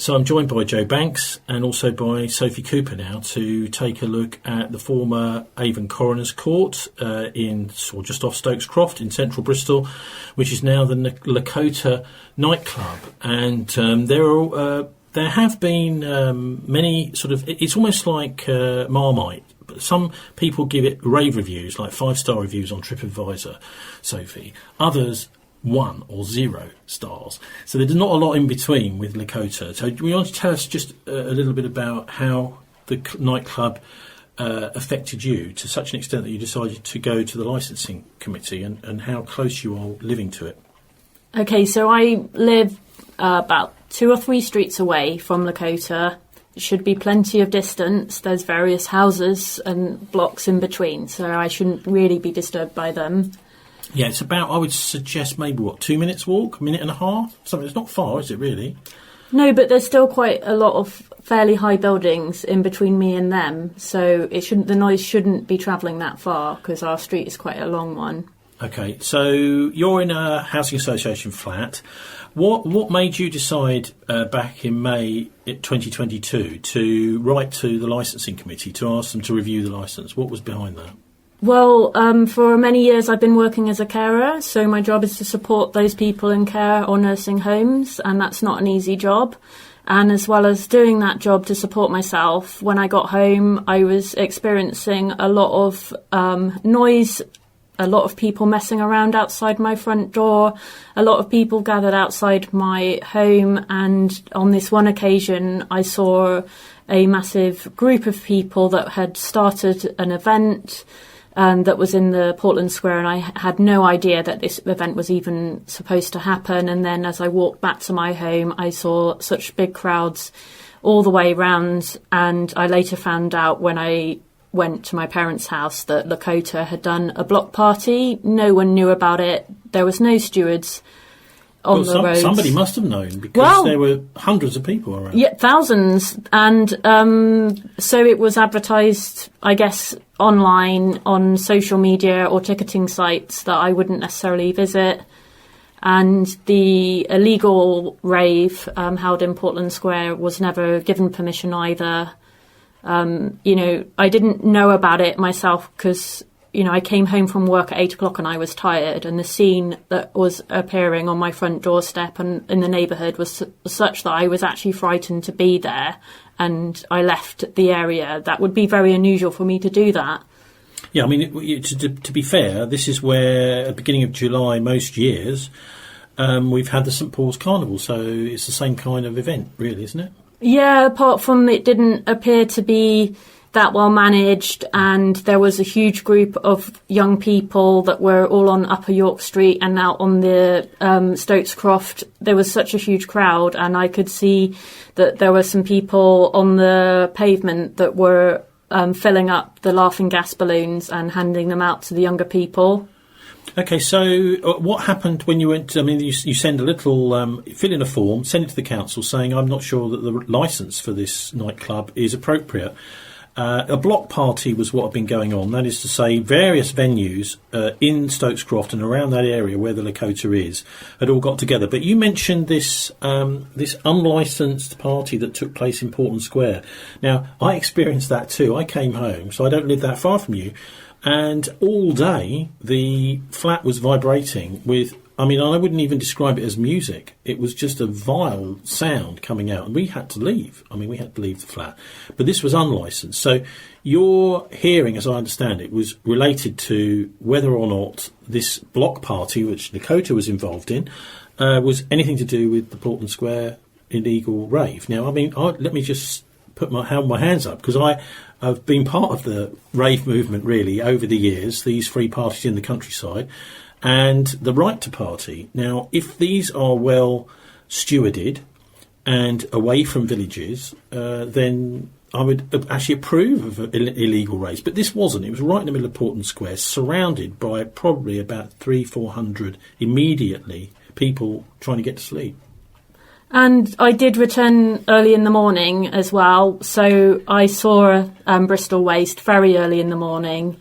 So I'm joined by Joe Banks and also by Sophie Cooper now to take a look at the former Avon Coroners Court just off Stokes Croft in central Bristol, which is now the Lakota nightclub. And there have been many it's almost like Marmite. Some people give it rave reviews, like 5-star reviews on TripAdvisor, Sophie. Others 1 or 0 stars. So there's not a lot in between with Lakota. So do you want to tell us just a little bit about how the nightclub affected you to such an extent that you decided to go to the licensing committee and how close you are living to it? Okay, so I live about 2 or 3 streets away from Lakota. Should be plenty of distance. There's various houses and blocks in between, so I shouldn't really be disturbed by them. Yeah, it's about, I would suggest maybe 2 minutes walk, 1.5 minutes? Something. It's not far, is it really? No, but there's still quite a lot of fairly high buildings in between me and them, so the noise shouldn't be travelling that far because our street is quite a long one. Okay, so you're in a housing association flat. What made you decide back in May 2022 to write to the licensing committee to ask them to review the licence? What was behind that? Well, for many years I've been working as a carer, so my job is to support those people in care or nursing homes, and that's not an easy job. And as well as doing that job to support myself, when I got home I was experiencing a lot of noise, a lot of people messing around outside my front door, a lot of people gathered outside my home, and on this one occasion I saw a massive group of people that had started an event that was in the Portland Square, and I had no idea that this event was even supposed to happen. And then as I walked back to my home, I saw such big crowds all the way round, and I later found out when I went to my parents' house that Lakota had done a block party. No one knew about it. There was no stewards on the roads. Somebody must have known because there were hundreds of people around. Yeah, thousands. And so it was advertised, I guess, online, on social media or ticketing sites that I wouldn't necessarily visit. And the illegal rave held in Portland Square was never given permission either. I didn't know about it myself because, I came home from work at 8 o'clock and I was tired, and the scene that was appearing on my front doorstep and in the neighbourhood was such that I was actually frightened to be there, and I left the area. That would be very unusual for me to do that. Yeah, I mean, to be fair, this is where, at the beginning of July most years, we've had the St Paul's Carnival, so it's the same kind of event, really, isn't it? Yeah, apart from it didn't appear to be that well managed, and there was a huge group of young people that were all on Upper York Street and out on the Stokes Croft. There was such a huge crowd, and I could see that there were some people on the pavement that were filling up the laughing gas balloons and handing them out to the younger people. Okay, so what happened when you went? You send a little, fill in a form, send it to the council saying, I'm not sure that the licence for this nightclub is appropriate. A block party was what had been going on. That is to say, various venues in Stokes Croft and around that area where the Lakota is had all got together. But you mentioned this unlicensed party that took place in Portland Square. Now, I experienced that too. I came home, so I don't live that far from you. And all day, the flat was vibrating with, I wouldn't even describe it as music. It was just a vile sound coming out. And we had to leave. We had to leave the flat. But this was unlicensed. So your hearing, as I understand it, was related to whether or not this block party, which Lakota was involved in, was anything to do with the Portland Square illegal rave. Now, let me just put my hands up, because I've been part of the rave movement, really, over the years, these free parties in the countryside, and the right to party. Now, if these are well stewarded and away from villages, then I would actually approve of illegal raves. But this wasn't. It was right in the middle of Portland Square, surrounded by probably about 300-400 immediately people trying to get to sleep. And I did return early in the morning as well, so I saw Bristol Waste very early in the morning.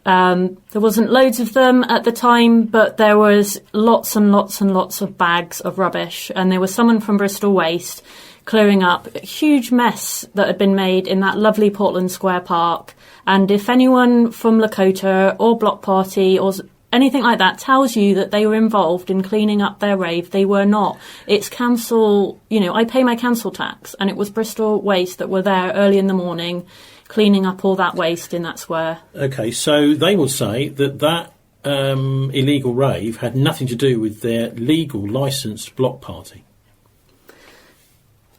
There wasn't loads of them at the time, but there was lots and lots and lots of bags of rubbish, and there was someone from Bristol Waste clearing up a huge mess that had been made in that lovely Portland Square Park. And if anyone from Lakota or Block Party or anything like that tells you that they were involved in cleaning up their rave, they were not. It's council, I pay my council tax, and it was Bristol Waste that were there early in the morning cleaning up all that waste in that square. Okay, so they will say that illegal rave had nothing to do with their legal licensed block party.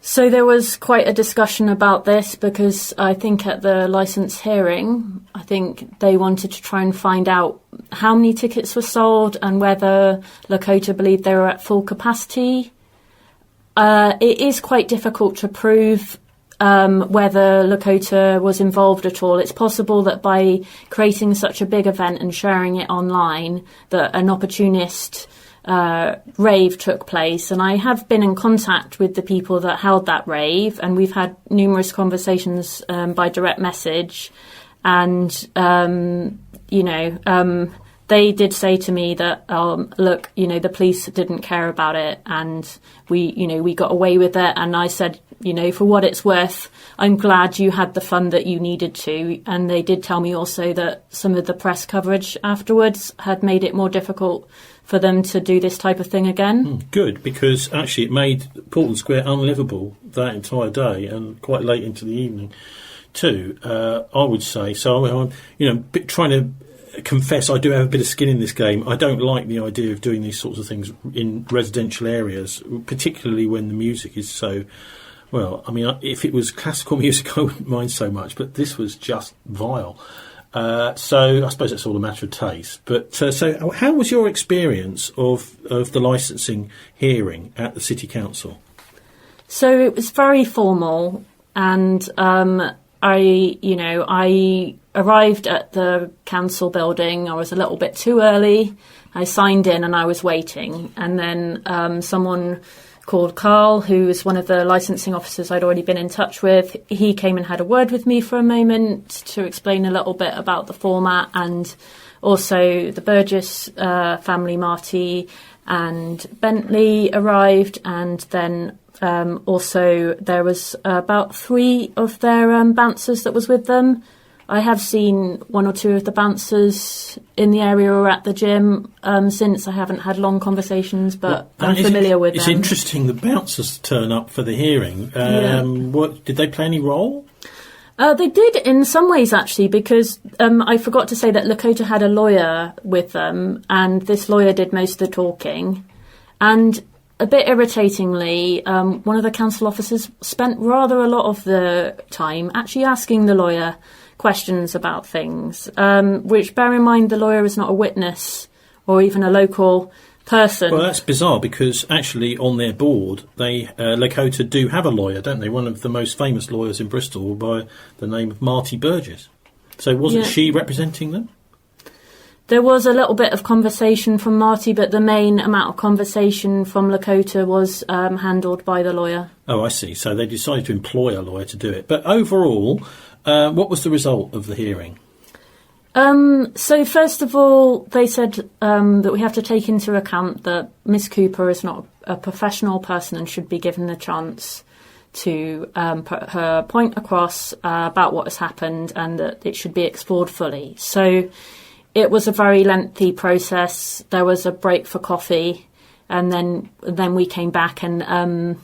So there was quite a discussion about this, because I think at the licence hearing, I think they wanted to try and find out how many tickets were sold and whether Lakota believed they were at full capacity. It is quite difficult to prove whether Lakota was involved at all. It's possible that by creating such a big event and sharing it online, that an opportunist rave took place. And I have been in contact with the people that held that rave, and we've had numerous conversations by direct message. And, they did say to me that, look, the police didn't care about it, and we got away with it. And I said, for what it's worth, I'm glad you had the fun that you needed to. And they did tell me also that some of the press coverage afterwards had made it more difficult for them to do this type of thing again. Good, because actually it made Portland Square unlivable that entire day and quite late into the evening too, I would say. So I'm trying to confess I do have a bit of skin in this game. I don't like the idea of doing these sorts of things in residential areas, particularly when the music is so... Well, I mean, if it was classical music, I wouldn't mind so much, but this was just vile. So I suppose it's all a matter of taste. But so how was your experience of the licensing hearing at the City Council? So it was very formal, and I arrived at the council building. I was a little bit too early. I signed in and I was waiting, and then someone called Carl, who was one of the licensing officers I'd already been in touch with. He came and had a word with me for a moment to explain a little bit about the format, and also the Burgess family, Marti and Bentleigh, arrived, and then also there was about 3 of their bouncers that was with them. I have seen 1 or 2 of the bouncers in the area or at the gym since. I haven't had long conversations, but I'm familiar with them. It's interesting the bouncers turn up for the hearing. What did they play any role? They did in some ways, actually, because I forgot to say that Lakota had a lawyer with them, and this lawyer did most of the talking. And a bit irritatingly, one of the council officers spent rather a lot of the time actually asking the lawyer questions about things, which, bear in mind, the lawyer is not a witness or even a local person. Well, that's bizarre, because actually on their board, Lakota do have a lawyer, don't they? One of the most famous lawyers in Bristol by the name of Marti Burgess. So wasn't she representing them? There was a little bit of conversation from Marti, but the main amount of conversation from Lakota was handled by the lawyer. Oh, I see. So they decided to employ a lawyer to do it. But overall, what was the result of the hearing? So first of all, they said that we have to take into account that Miss Cooper is not a professional person and should be given the chance to put her point across about what has happened, and that it should be explored fully. So it was a very lengthy process. There was a break for coffee, and then we came back, and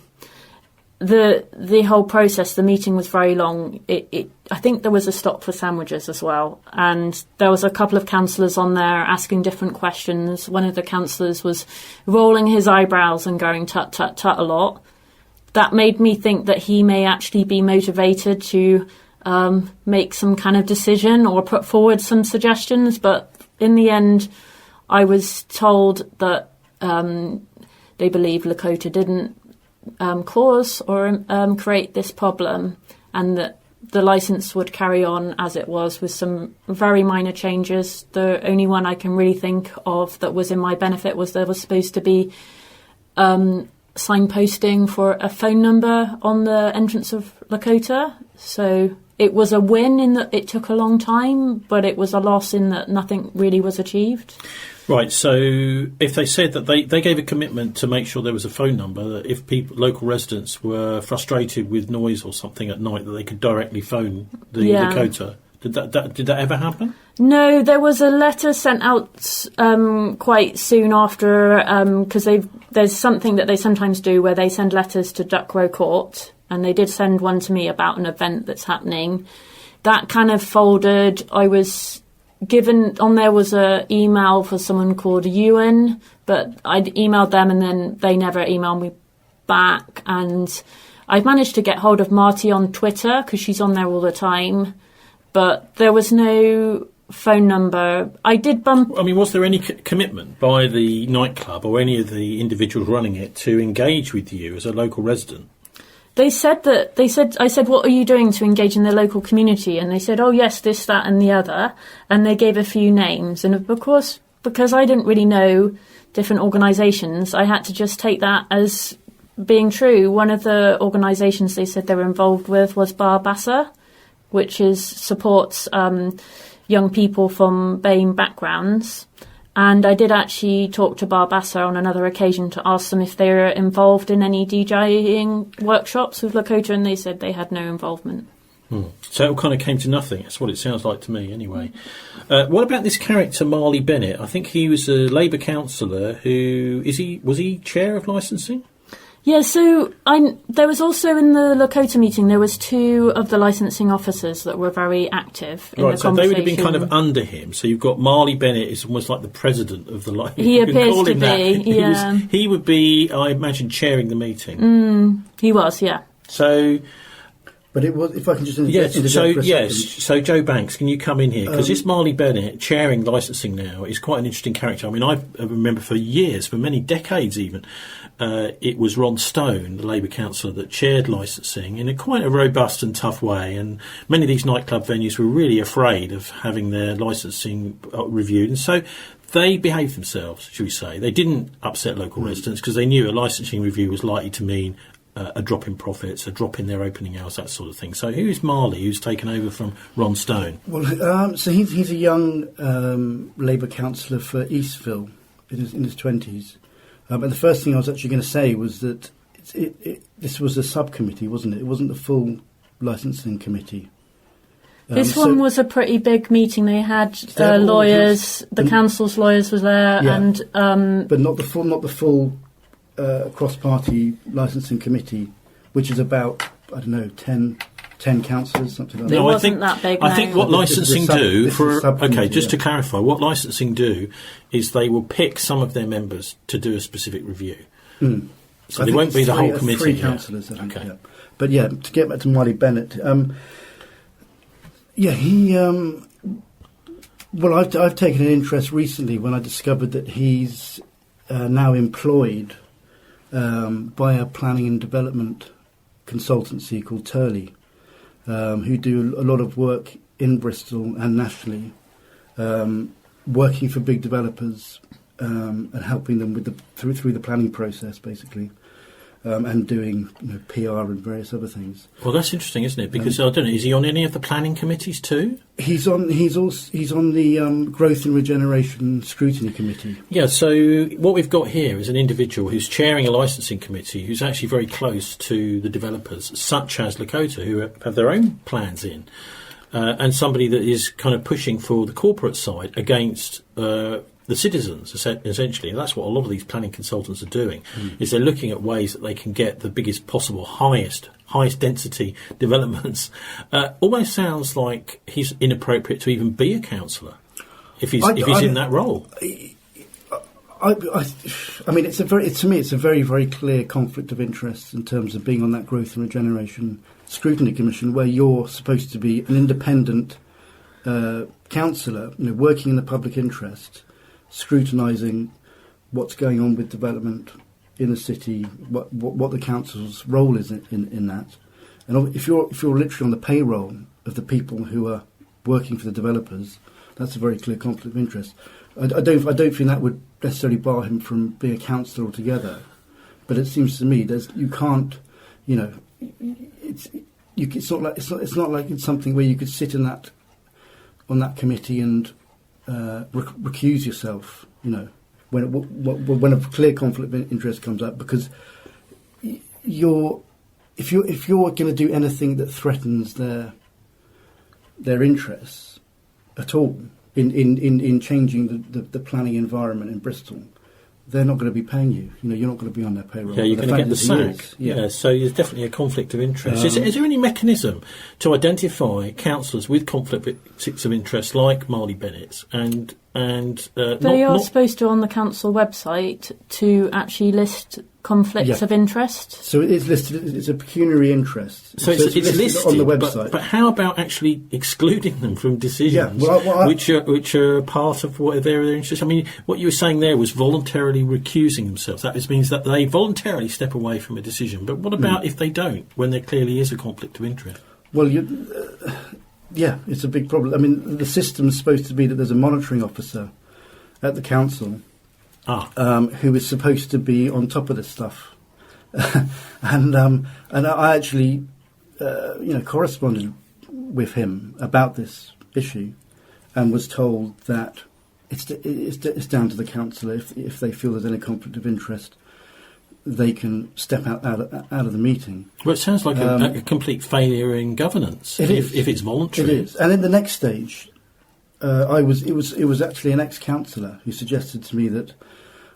the whole process, the meeting was very long. I think there was a stop for sandwiches as well, and there was a couple of councillors on there asking different questions. One of the councillors was rolling his eyebrows and going tut tut tut a lot. That made me think that he may actually be motivated to make some kind of decision or put forward some suggestions, but in the end I was told that they believe Lakota didn't cause or create this problem, and that the licence would carry on as it was with some very minor changes. The only one I can really think of that was in my benefit was there was supposed to be signposting for a phone number on the entrance of Lakota. So it was a win in that it took a long time, but it was a loss in that nothing really was achieved. Right, so if they said that they gave a commitment to make sure there was a phone number, that if local residents were frustrated with noise or something at night, that they could directly phone the Lakota. Did that ever happen? No, there was a letter sent out quite soon after, because there's something that they sometimes do where they send letters to Duck Row Court, and they did send one to me about an event that's happening. That kind of folded. I was given on there was a email for someone called Ewan, but I'd emailed them and then they never emailed me back. And I've managed to get hold of Marti on Twitter because she's on there all the time, but there was no phone number. I did bump. I mean, was there any commitment by the nightclub or any of the individuals running it to engage with you as a local resident? I said, what are you doing to engage in the local community? And they said, oh, yes, this, that, and the other. And they gave a few names. And of course, because I didn't really know different organisations, I had to just take that as being true. One of the organisations they said they were involved with was Barbassa, which supports young people from BAME backgrounds. And I did actually talk to Barbassa on another occasion to ask them if they were involved in any DJing workshops with Lakota, and they said they had no involvement. So it all kind of came to nothing. That's what it sounds like to me, anyway. What about this character, Marley Bennett? I think he was a Labour councillor who... Was he chair of licensing? Yeah, so there was also in the Lakota meeting, there was 2 of the licensing officers that were very active in the conversation. Right, so they would have been kind of under him. So you've got Marley Bennett is almost like the president of the licensing. He appears to be, yeah. He would be, I imagine, chairing the meeting. He was, yeah. So... But it was, if I can just So Joe Banks, can you come in here? Because this Marley Bennett chairing licensing now is quite an interesting character. I mean, I remember for years, for many decades even, it was Ron Stone, the Labour councillor, that chaired licensing in quite a robust and tough way. And many of these nightclub venues were really afraid of having their licensing reviewed. And so they behaved themselves, should we say. They didn't upset local residents because they knew a licensing review was likely to mean a drop in profits, a drop in their opening hours, that sort of thing. So who is Marley, who's taken over from Ron Stone? Well, so he's a young Labour councillor for Eastville in his 20s. And the first thing I was actually going to say was that this was a subcommittee, wasn't it? It wasn't the full licensing committee. This one was a pretty big meeting. They had lawyers, the council's lawyers was there, and but not the full cross-party licensing committee, which is about 10 councillors, something like that. No, wasn't that big. I think what licensing do to clarify, what licensing do is they will pick some of their members to do a specific review. So they won't be the whole committee. 3 councillors, I think. Okay. Yeah. But yeah, to get back to Marley Bennett, he. Well, I've taken an interest recently when I discovered that he's now employed by a planning and development consultancy called Turley, who do a lot of work in Bristol and nationally, working for big developers and helping them with through the planning process, basically, and doing PR and various other things. Well, that's interesting, isn't it? Because I don't know, is he on any of the planning committees too? He's on the Growth and Regeneration Scrutiny Committee. Yeah. So what we've got here is an individual who's chairing a licensing committee, who's actually very close to the developers, such as Lakota, who have their own plans in, and somebody that is kind of pushing for the corporate side against the citizens, essentially. And that's what a lot of these planning consultants are doing, is they're looking at ways that they can get the biggest possible, highest density developments. Almost sounds like he's inappropriate to even be a councillor if he's in that role. I mean, to me, it's a very, very clear conflict of interest in terms of being on that Growth and Regeneration Scrutiny Commission, where you're supposed to be an independent councillor, working in the public interest, scrutinising what's going on with development in the city, what the council's role is in that. And if you're literally on the payroll of the people who are working for the developers, that's a very clear conflict of interest. I don't think that would necessarily bar him from being a councillor altogether, but it seems to me you can't, it's not like it's something where you could sit on that committee and recuse yourself when a clear conflict of interest comes up, because if you're going to do anything that threatens their interests at all in changing the planning environment in Bristol, they're not going to be paying you. You're not going to be on their payroll. Yeah, you're going to get the sack. Yeah, so there's definitely a conflict of interest. Is there any mechanism to identify councillors with conflicts of interest like Marley Bennett's and they are supposed to, on the council website, to actually list conflicts of interest. So it is listed. It's a pecuniary interest. So it's listed on the website. But how about actually excluding them from decisions which are part of whatever their interest? I mean, what you were saying there was voluntarily recusing themselves. That means that they voluntarily step away from a decision. But what about if they don't, when there clearly is a conflict of interest? Well, yeah, it's a big problem. I mean, the system's supposed to be that there's a monitoring officer at the council who is supposed to be on top of this stuff. and I actually, corresponded with him about this issue and was told that it's down to the council. If they feel there's any conflict of interest, they can step out of the meeting. Well, it sounds like a complete failure in governance if it's voluntary. It is. And in the next stage, it was actually an ex-councillor who suggested to me that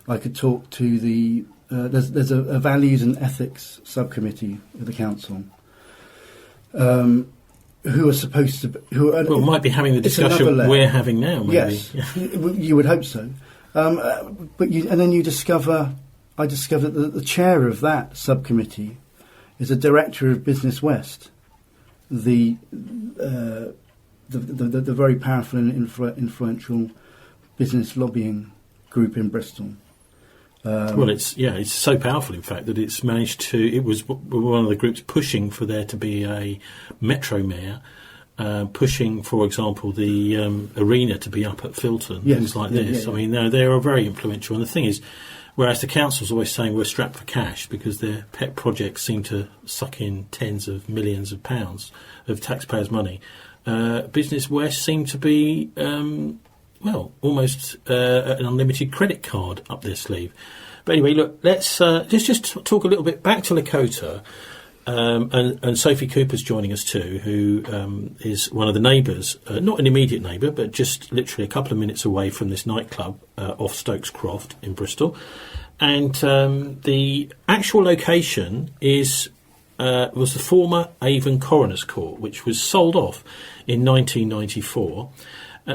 I could talk to the there's a values and ethics subcommittee of the council who are supposed to might be having the discussion we're having now. Maybe. Yes, you would hope so. I discovered that the chair of that subcommittee is a director of Business West, the very powerful and influential business lobbying group in Bristol. It's so powerful, in fact, that it's managed to. It was one of the groups pushing for there to be a metro mayor, pushing, for example, the arena to be up at Filton, things like this. I mean, they are very influential, and the thing is, whereas the council's always saying we're strapped for cash because their pet projects seem to suck in tens of millions of pounds of taxpayers' money, Business West seem to be, almost an unlimited credit card up their sleeve. But anyway, look, let's just talk a little bit back to Lakota. And Sophie Cooper's joining us too, who is one of the neighbours, not an immediate neighbour, but just literally a couple of minutes away from this nightclub off Stokes Croft in Bristol. And the actual location was the former Avon Coroners Court, which was sold off in 1994.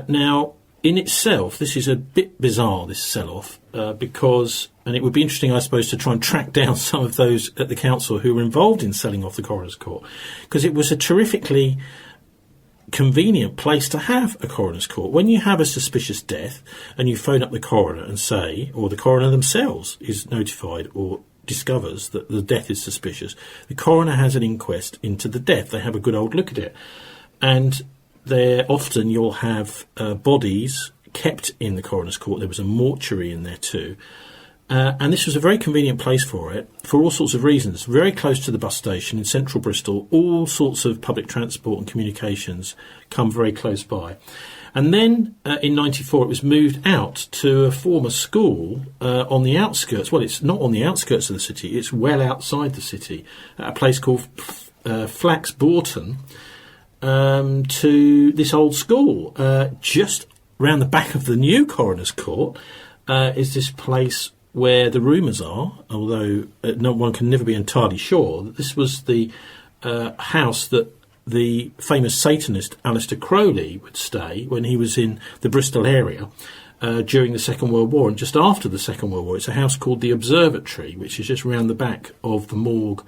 Now, in itself, this is a bit bizarre, this sell-off, because, and it would be interesting, I suppose, to try and track down some of those at the council who were involved in selling off the Coroners Court, because it was a terrifically convenient place to have a Coroners Court. When you have a suspicious death and you phone up the coroner and say, or the coroner themselves is notified or discovers that the death is suspicious, the coroner has an inquest into the death. They have a good old look at it. And there often you'll have bodies kept in the Coroner's Court. There was a mortuary in there too. And this was a very convenient place for it, for all sorts of reasons. Very close to the bus station in central Bristol. All sorts of public transport and communications come very close by. And then in 94 it was moved out to a former school on the outskirts. Well, it's not on the outskirts of the city. It's well outside the city, at a place called Flax Bourton. To this old school. Just round the back of the new Coroner's Court is this place where the rumours are, although no one can never be entirely sure, that this was the house that the famous Satanist Aleister Crowley would stay when he was in the Bristol area during the Second World War and just after the Second World War. It's a house called the Observatory, which is just round the back of the morgue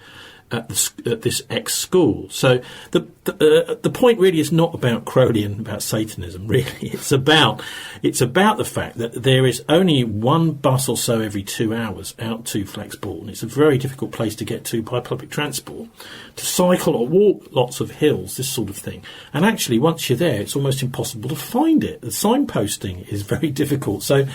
at this ex-school. So the point really is not about Crowley and about Satanism, really. It's about the fact that there is only one bus or so every 2 hours out to Flaxbourne. It's a very difficult place to get to by public transport, to cycle or walk lots of hills, this sort of thing. And actually, once you're there, it's almost impossible to find it. The signposting is very difficult. So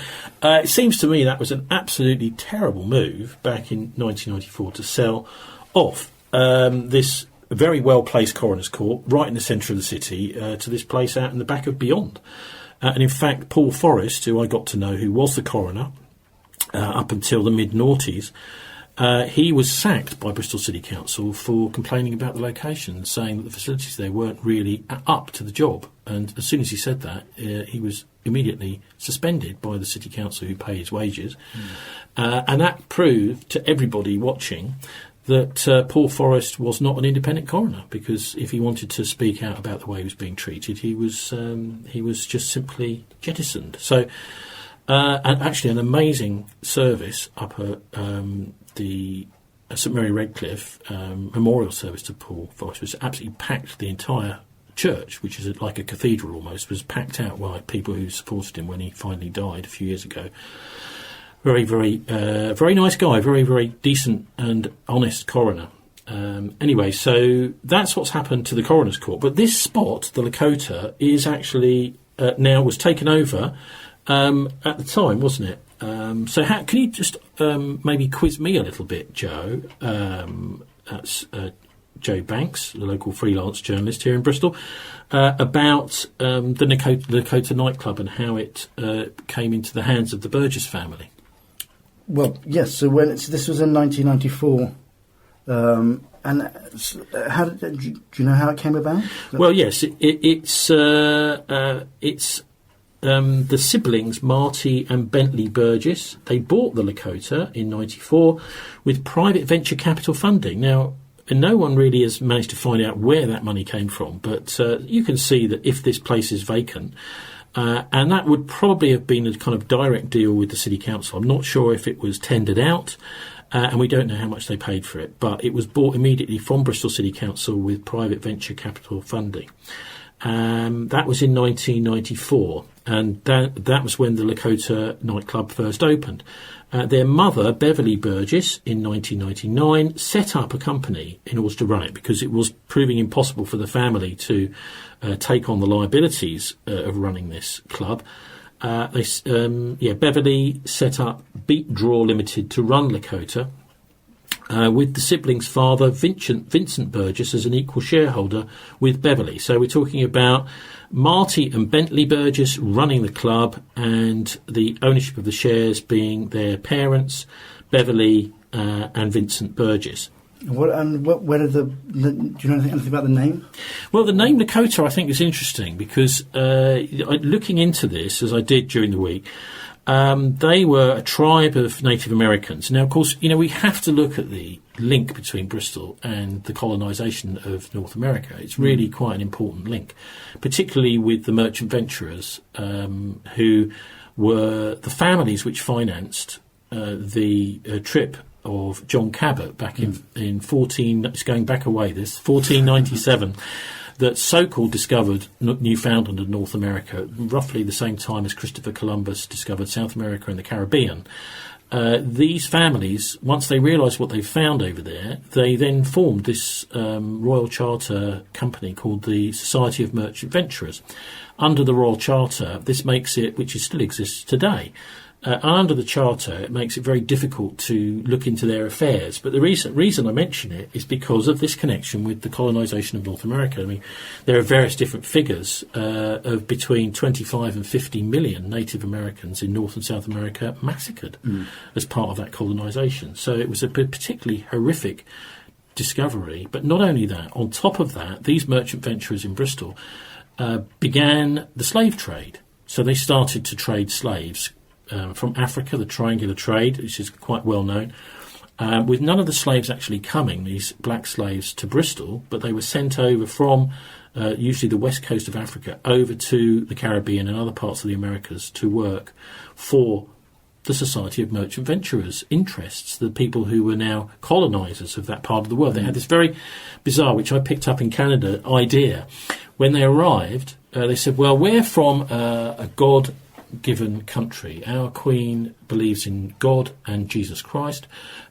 it seems to me that was an absolutely terrible move back in 1994 to sell off this very well-placed Coroner's Court right in the centre of the city to this place out in the back of Beyond. And in fact, Paul Forrest, who I got to know, who was the coroner up until the mid-noughties, he was sacked by Bristol City Council for complaining about the location, saying that the facilities there weren't really up to the job. And as soon as he said that, he was immediately suspended by the City Council, who pay his wages. And that proved to everybody watching that Paul Forrest was not an independent coroner, because if he wanted to speak out about the way he was being treated, he was just simply jettisoned. So, and actually, an amazing service up at the St Mary Redcliffe memorial service to Paul Forrest was absolutely packed. The entire church, which is like a cathedral almost, was packed out by people who supported him when he finally died a few years ago. Very, very nice guy, very, very decent and honest coroner. Anyway, so that's what's happened to the Coroner's Court. But this spot, the Lakota, is actually now was taken over at the time, wasn't it? So can you just maybe quiz me a little bit, Joe? That's Joe Banks, the local freelance journalist here in Bristol, about the Lakota nightclub and how it came into the hands of the Burgess family. Well, yes. So this was in 1994, and how do you know how it came about? Well, yes, it's the siblings Marti and Bentleigh Burgess. They bought the Lakota in '94 with private venture capital funding. Now, no one really has managed to find out where that money came from, but you can see that if this place is vacant. And that would probably have been a kind of direct deal with the City Council. I'm not sure if it was tendered out, and we don't know how much they paid for it, but it was bought immediately from Bristol City Council with private venture capital funding. That was in 1994, and that was when the Lakota nightclub first opened. Their mother, Beverley Burgess, in 1999, set up a company in order to run it, because it was proving impossible for the family to take on the liabilities of running this club. Beverley set up Beatdraw Ltd to run Lakota, with the siblings' father, Vincent Burgess, as an equal shareholder with Beverley. So we're talking about Marti and Bentleigh Burgess running the club, and the ownership of the shares being their parents, Beverley and Vincent Burgess. Where did do you know anything about the name? Well, the name Lakota, I think, is interesting because looking into this, as I did during the week, they were a tribe of Native Americans. Now, of course, we have to look at the link between Bristol and the colonisation of North America. It's really quite an important link, particularly with the merchant venturers who were the families which financed the trip of John Cabot back in 1497, that so-called discovered Newfoundland and North America, roughly the same time as Christopher Columbus discovered South America and the Caribbean. These families, once they realised what they found over there, they then formed this Royal Charter company called the Society of Merchant Venturers. Under the Royal Charter, this makes it, which still exists today, under the Charter, it makes it very difficult to look into their affairs. But the reason I mention it is because of this connection with the colonisation of North America. I mean, there are various different figures of between 25 and 50 million Native Americans in North and South America massacred as part of that colonisation. So it was a particularly horrific discovery. But not only that, on top of that, these merchant venturers in Bristol began the slave trade. So they started to trade slaves from Africa, the triangular trade, which is quite well known, with none of the slaves actually coming, these black slaves, to Bristol, but they were sent over from usually the west coast of Africa over to the Caribbean and other parts of the Americas to work for the Society of Merchant Venturers interests, the people who were now colonisers of that part of the world. They had this very bizarre, which I picked up in Canada, idea. When they arrived, they said, well, we're from a God-given country. Our Queen believes in God and Jesus Christ,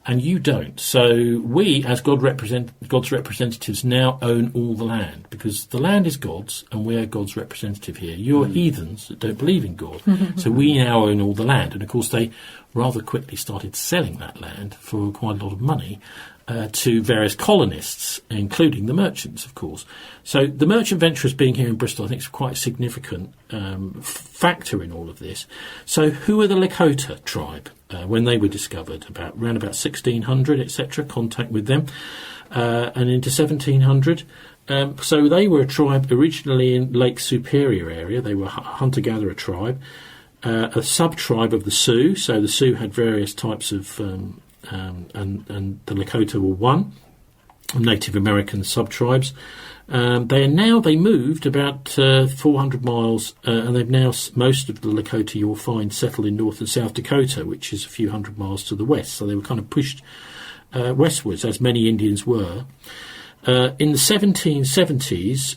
and you don't. So we, as God's representatives, now own all the land, because the land is God's, and we're God's representative here. You're heathens that don't believe in God, so we now own all the land. And of course, they rather quickly started selling that land for quite a lot of money. to various colonists, including the merchants, of course. So the merchant venturers being here in Bristol, I think, is quite a significant factor in all of this. So who are the Lakota tribe? When they were discovered, around about 1600, etc., contact with them, and into 1700. So they were a tribe originally in Lake Superior area. They were a hunter-gatherer tribe, a sub-tribe of the Sioux. So the Sioux had various types of... and the Lakota were one, Native American sub-tribes. They moved about 400 miles, and they've now, most of the Lakota you'll find settled in North and South Dakota, which is a few hundred miles to the west. So they were kind of pushed westwards, as many Indians were. In the 1770s,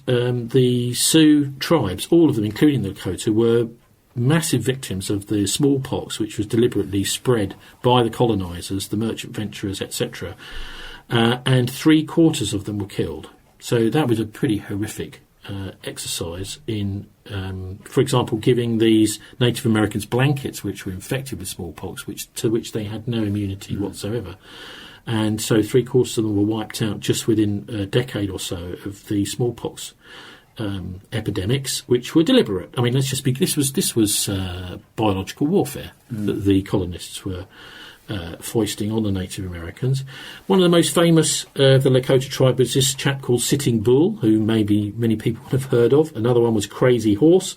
the Sioux tribes, all of them, including the Lakota, were massive victims of the smallpox, which was deliberately spread by the colonisers, the merchant venturers, etc. And 3/4 of them were killed. So that was a pretty horrific exercise in, for example, giving these Native Americans blankets which were infected with smallpox, to which they had no immunity whatsoever. And so 3/4 of them were wiped out just within a decade or so of the smallpox epidemics, which were deliberate. I mean, let's just be. This was biological warfare that the colonists were foisting on the Native Americans. One of the most famous of the Lakota tribe was this chap called Sitting Bull, who maybe many people would have heard of. Another one was Crazy Horse.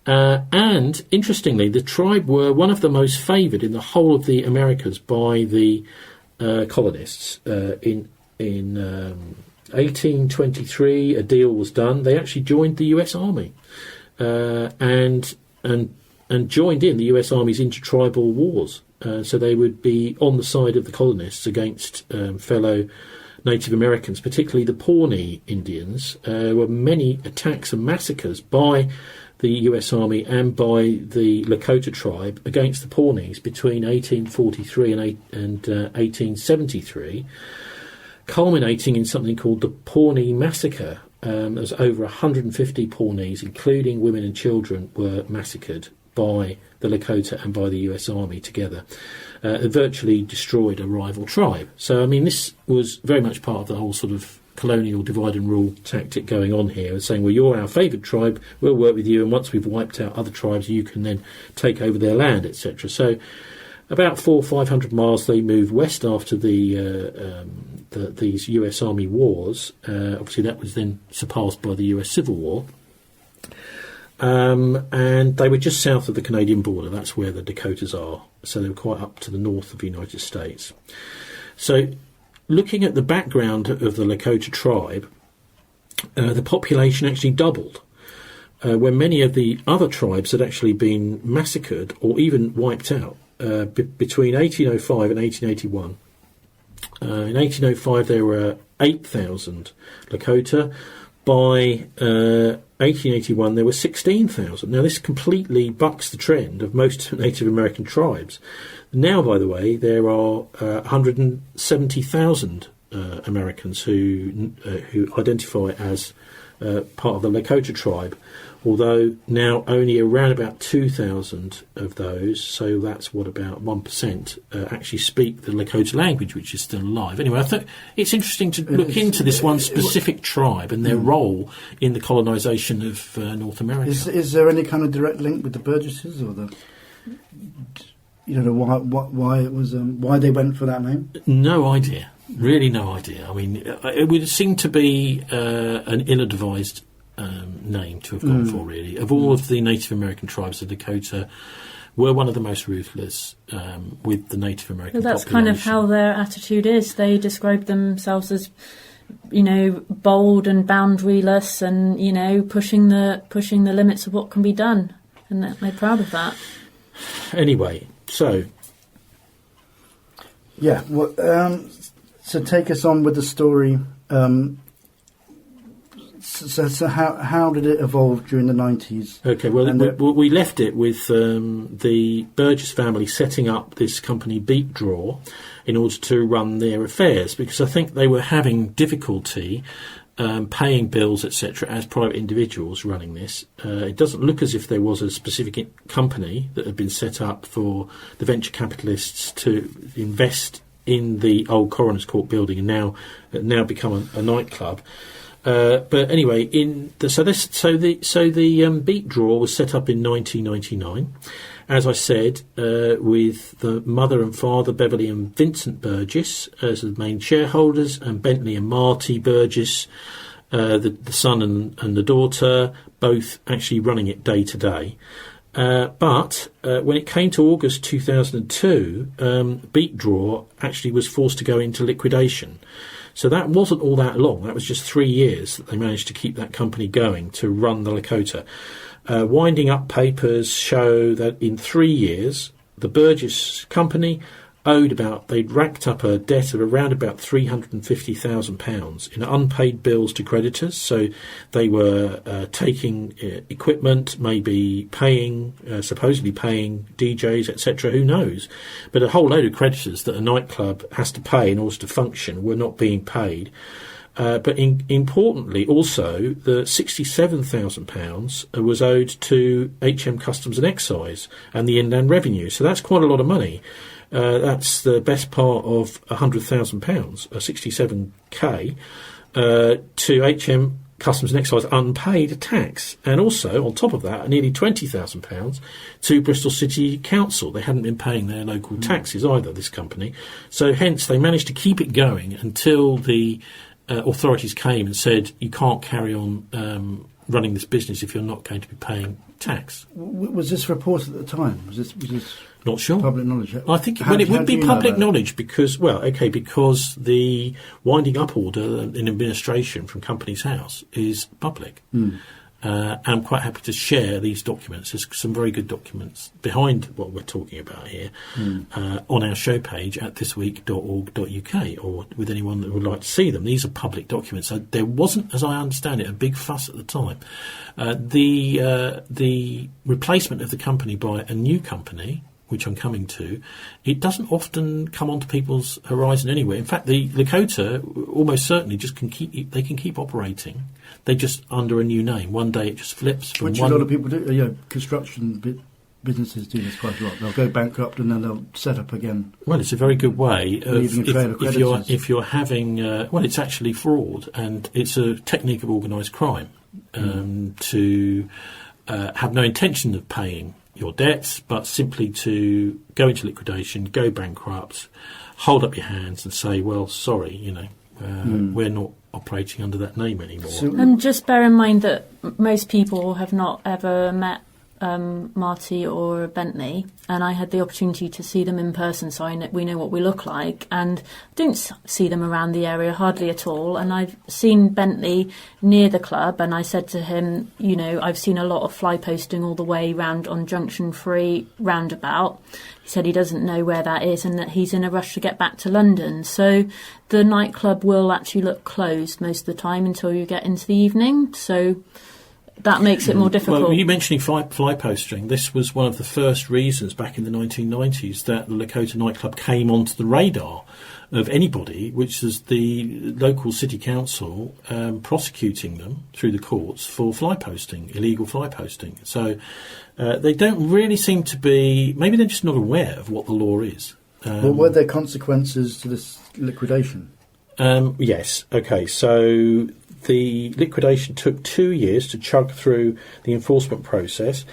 And interestingly, the tribe were one of the most favoured in the whole of the Americas by the colonists. In 1823, a deal was done. They actually joined the U.S. Army and joined in the U.S. Army's intertribal wars. So they would be on the side of the colonists against fellow Native Americans, particularly the Pawnee Indians. There were many attacks and massacres by the US Army and by the Lakota tribe against the Pawnees between 1843 and 1873, culminating in something called the Pawnee Massacre. There was over 150 Pawnees, including women and children, were massacred by the Lakota and by the US Army together. It virtually destroyed a rival tribe. So, I mean, this was very much part of the whole sort of colonial divide and rule tactic going on here, saying, well, you're our favoured tribe, we'll work with you, and once we've wiped out other tribes, you can then take over their land, etc. So about 400 or 500 miles they moved west after these US Army wars. Obviously that was then surpassed by the US Civil War. And they were just south of the Canadian border. That's where the Dakotas are. So they were quite up to the north of the United States. So looking at the background of the Lakota tribe, the population actually doubled. When many of the other tribes had actually been massacred or even wiped out between 1805 and 1881. In 1805 there were 8,000 Lakota. By 1881 there were 16,000. Now this completely bucks the trend of most Native American tribes. Now, by the way, there are 170,000 Americans who identify as part of the Lakota tribe, although now only around about 2,000 of those, so that's what, about 1%, actually speak the Lakota language, which is still alive. Anyway, I thought it's interesting to look into this one specific tribe and their role in the colonisation of North America. Is there any kind of direct link with the Burgesses, or the... You know why it was why they went for that name? No idea. Really, no idea. I mean, it would seem to be an ill-advised name to have gone for. Really, of all of the Native American tribes, the Dakota were one of the most ruthless with the Native American. Well, that's population. kind of how their attitude is. They describe themselves as, you know, bold and boundaryless, and you know, pushing the limits of what can be done, and they're proud of that. Anyway. So, yeah. Well, so take us on with the story. So how did it evolve during the 90s? Okay. Well, we left it with the Burgess family setting up this company Beatdraw in order to run their affairs, because I think they were having difficulty paying bills, etc., as private individuals running this. It doesn't look as if there was a specific company that had been set up for the venture capitalists to invest in the old Coroners Court building and now become a nightclub. But anyway, the Beatdraw was set up in 1999, as I said, with the mother and father, Beverley and Vincent Burgess, as the main shareholders, and Bentleigh and Marti Burgess, the son and the daughter, both actually running it day to day. But when it came to August 2002, Beatdraw actually was forced to go into liquidation. So that wasn't all that long. That was just 3 years that they managed to keep that company going to run the Lakota. Winding up papers show that in 3 years, the Burgess company they'd racked up a debt of around about £350,000 in unpaid bills to creditors. So they were taking equipment, maybe supposedly paying DJs, etc. Who knows? But a whole load of creditors that a nightclub has to pay in order to function were not being paid. But importantly, also, the £67,000 was owed to HM Customs and Excise and the Inland Revenue. So that's quite a lot of money. That's the best part of £100,000, 67k, to HM Customs and Excise unpaid tax, and also on top of that, nearly £20,000 to Bristol City Council. They hadn't been paying their local taxes either, this company. So hence they managed to keep it going until the authorities came and said you can't carry on running this business if you're not going to be paying tax. Was this reported at the time? Was this not sure. Public knowledge? I think it would be public knowledge because the winding up order in administration from Companies House is public. I'm quite happy to share these documents. There's some very good documents behind what we're talking about here on our show page at thisweek.org.uk, or with anyone that would like to see them. These are public documents. So there wasn't, as I understand it, a big fuss at the time. The replacement of the company by a new company, which I'm coming to, it doesn't often come onto people's horizon anyway. In fact, the Lakota almost certainly can keep operating. They just under a new name. One day it just flips from which a lot of people do. Construction businesses do this quite a lot. They'll go bankrupt and then they'll set up again. Well, it's a very good way of if you're having. It's actually fraud, and it's a technique of organised crime to have no intention of paying your debts, but simply to go into liquidation, go bankrupt, hold up your hands and say, well, sorry, we're not operating under that name anymore. And just bear in mind that most people have not ever met Marti or Bentleigh, and I had the opportunity to see them in person, so we know what we look like, and I don't see them around the area hardly at all. And I've seen Bentleigh near the club, and I said to him, I've seen a lot of fly posting all the way round on Junction 3 roundabout. He said he doesn't know where that is and that he's in a rush to get back to London. So the nightclub will actually look closed most of the time until you get into the evening. So that makes it more difficult. Well, you mentioning fly posting, this was one of the first reasons back in the 1990s that the Lakota nightclub came onto the radar of anybody, which is the local city council prosecuting them through the courts for illegal fly posting. So they don't really seem to be, maybe they're just not aware of what the law is. Were there consequences to this liquidation? Yes. Okay, so the liquidation took 2 years to chug through the enforcement process,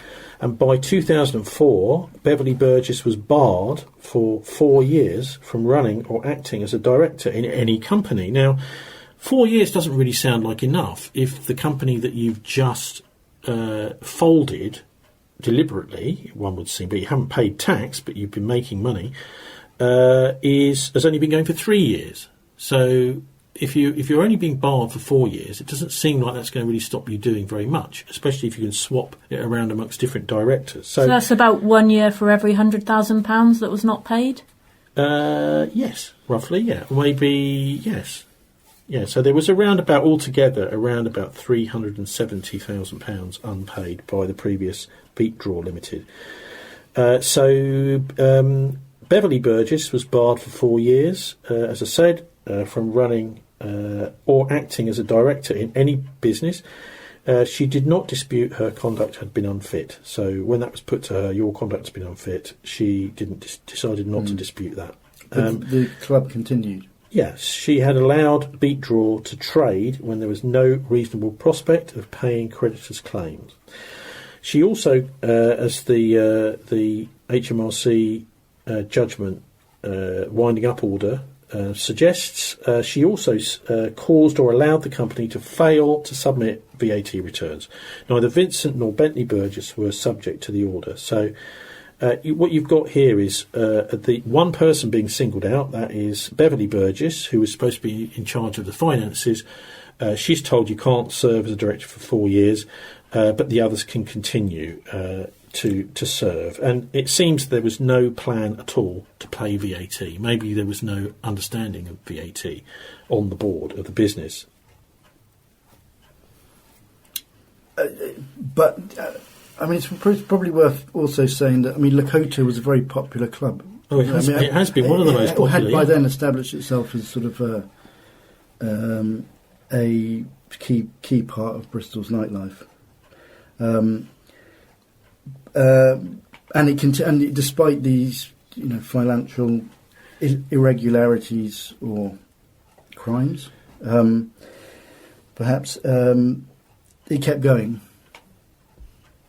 and by 2004, Beverley Burgess was barred for 4 years from running or acting as a director in any company. Now, 4 years doesn't really sound like enough if the company that you've just folded deliberately, one would seem, but you haven't paid tax, but you've been making money, has only been going for 3 years. So if you're only being barred for 4 years, it doesn't seem like that's going to really stop you doing very much, especially if you can swap it around amongst different directors. So that's about 1 year for every £100,000 that was not paid? Yes, roughly, yeah. Maybe, yes. Yeah, so there was altogether around about £370,000 unpaid by the previous Beatdraw Ltd. Beverley Burgess was barred for 4 years, as I said, from running or acting as a director in any business. She did not dispute her conduct had been unfit. So when that was put to her, your conduct has been unfit, she decided not to dispute that. But the club continued. Yes, she had allowed Beatdraw to trade when there was no reasonable prospect of paying creditors' claims. She also, as the HMRC judgment winding up order suggests, she also caused or allowed the company to fail to submit VAT returns. Neither Vincent nor Bentleigh Burgess were subject to the order. So what you've got here is the one person being singled out, that is Beverley Burgess, who was supposed to be in charge of the finances. She's told you can't serve as a director for 4 years, but the others can continue to serve. And it seems there was no plan at all to pay VAT. Maybe there was no understanding of VAT on the board of the business. But it's probably worth also saying that, Lakota was a very popular club. Oh, it has been one of the most popular. It had by then established itself as sort of a key part of Bristol's nightlife. And despite these, financial irregularities or crimes, perhaps it kept going.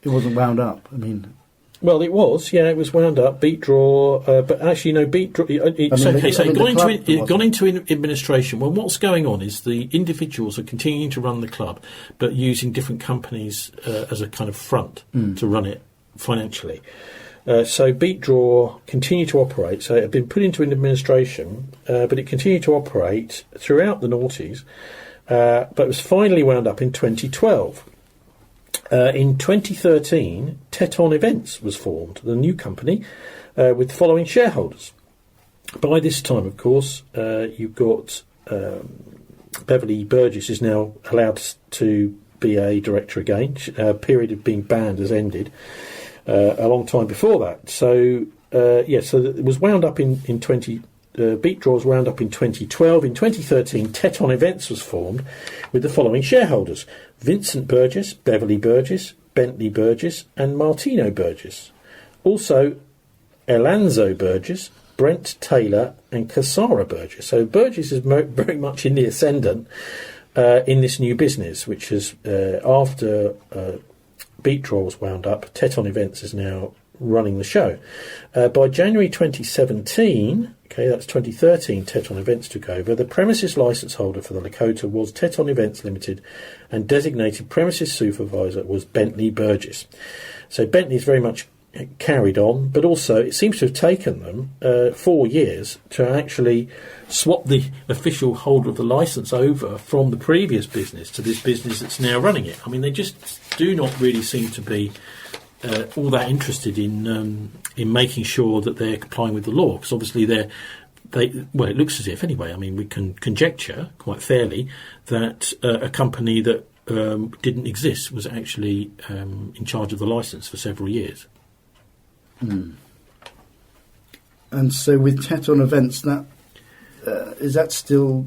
It wasn't wound up. Well, it was. Yeah, it was wound up. Beatdraw, but actually, no. Beatdraw. It gone into administration. Well, what's going on is the individuals are continuing to run the club, but using different companies as a kind of front to run it financially. So Beatdraw continued to operate. So it had been put into an administration, but it continued to operate throughout the noughties. But it was finally wound up in 2012. In 2013, Teton Events was formed, the new company, with the following shareholders. By this time, of course, you've got Beverley Burgess is now allowed to be a director again. A period of being banned has ended a long time before that. So, so it was wound up in 20. Beatdraw was wound up in 2012. In 2013, Teton Events was formed with the following shareholders: Vincent Burgess, Beverley Burgess, Bentleigh Burgess and Martino Burgess. Also, Elanzo Burgess, Brent Taylor and Cassara Burgess. So Burgess is very much in the ascendant in this new business, which is after Beatdraw was wound up, Teton Events is now running the show. By January 2017, that's 2013, Teton Events took over. The premises licence holder for the Lakota was Teton Events Limited, and designated premises supervisor was Bentleigh Burgess. So Bentley's very much carried on, but also it seems to have taken them 4 years to actually swap the official holder of the licence over from the previous business to this business that's now running it. They just do not really seem to be all that interested in making sure that they're complying with the law, because obviously it looks as if anyway. We can conjecture quite fairly that a company that didn't exist was actually in charge of the licence for several years. And so with Teton Events, that's still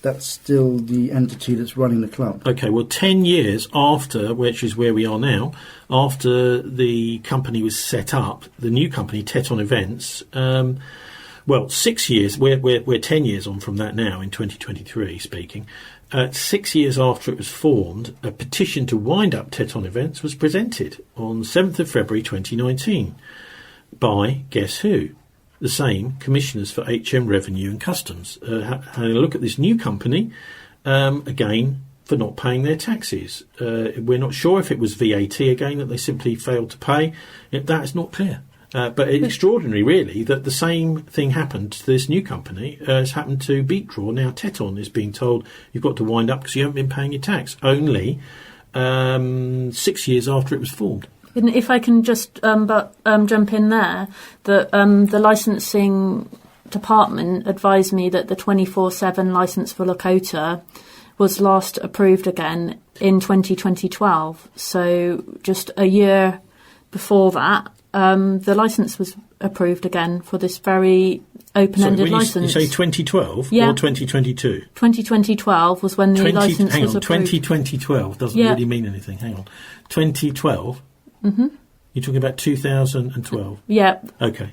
the entity that's running the club. Okay, well, 10 years after, which is where we are now, after the company was set up, the new company, Teton Events, 6 years, we're 10 years on from that now, in 2023 speaking. 6 years after it was formed, a petition to wind up Teton Events was presented on 7th of February 2019 by, guess who? The same Commissioners for HM Revenue and Customs. Having a look at this new company, again, for not paying their taxes. We're not sure if it was VAT, again, that they simply failed to pay. That is not clear. But it's extraordinary, really, that the same thing happened to this new company as happened to Beatdraw. Now Teton is being told you've got to wind up because you haven't been paying your tax, only 6 years after it was formed. If I can just jump in there, that the licensing department advised me that the 24/7 licence for Lakota was last approved again in 2012. So just a year before that, the licence was approved again for this very open-ended licence. You say 2012 or 2022? 2012 was when the licence was approved. 2012 doesn't really mean anything. Hang on. 2012? Mm-hmm. You're talking about 2012? Yeah. Okay.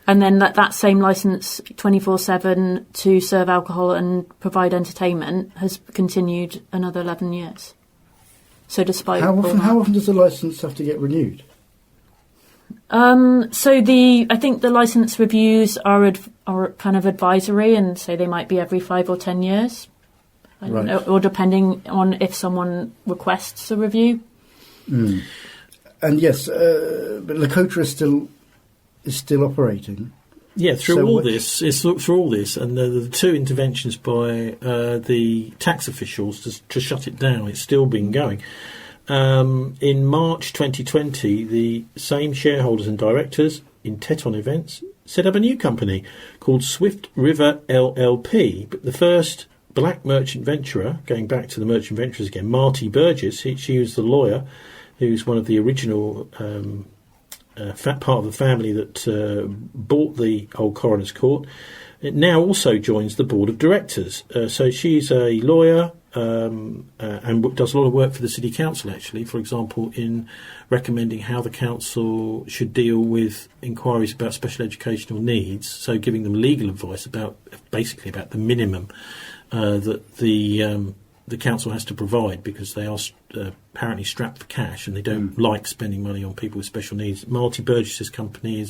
And then that same licence, 24/7, to serve alcohol and provide entertainment, has continued another 11 years. So despite how often does the licence have to get renewed? I think the licence reviews are kind of advisory, and so they might be every 5 or 10 years. I don't know, or depending on if someone requests a review. Mm. And yes, but Lakota is still operating. Yeah, through all this, and the two interventions by the tax officials to shut it down, it's still been going. In March 2020, the same shareholders and directors in Teton Events set up a new company called Swift River LLP. But the first black merchant venturer, going back to the merchant venturers again, Marti Burgess, she was the lawyer who's one of the original part of the family that bought the old coroner's court. It now also joins the board of directors. So she's a lawyer and does a lot of work for the city council, actually, for example, in recommending how the council should deal with inquiries about special educational needs, so giving them legal advice about the minimum that the council has to provide, because they are apparently strapped for cash and they don't like spending money on people with special needs. Marti Burgess's company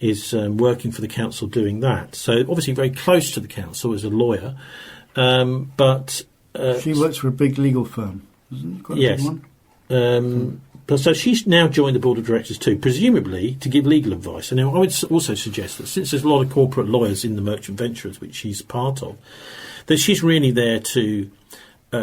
is working for the council doing that. So obviously very close to the council as a lawyer, but she works for a big legal firm, isn't it? Quite a big one. But so she's now joined the board of directors too, presumably to give legal advice. And now I would also suggest that since there's a lot of corporate lawyers in the merchant venturers, which she's part of, that she's really there to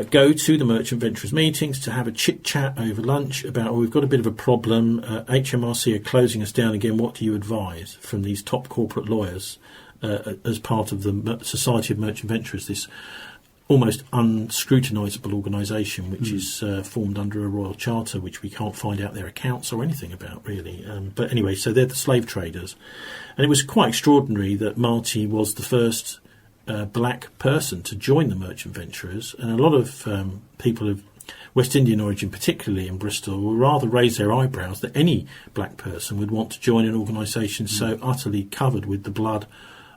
go to the merchant venturers meetings, to have a chit chat over lunch about, we've got a bit of a problem, HMRC are closing us down again, what do you advise, from these top corporate lawyers as part of the Society of Merchant Venturers, this almost unscrutinisable organisation which is formed under a royal charter, which we can't find out their accounts or anything about, really. But anyway, so they're the slave traders. And it was quite extraordinary that Marti was the first black person to join the merchant venturers, and a lot of people of West Indian origin, particularly in Bristol, will rather raise their eyebrows that any black person would want to join an organisation so utterly covered with the blood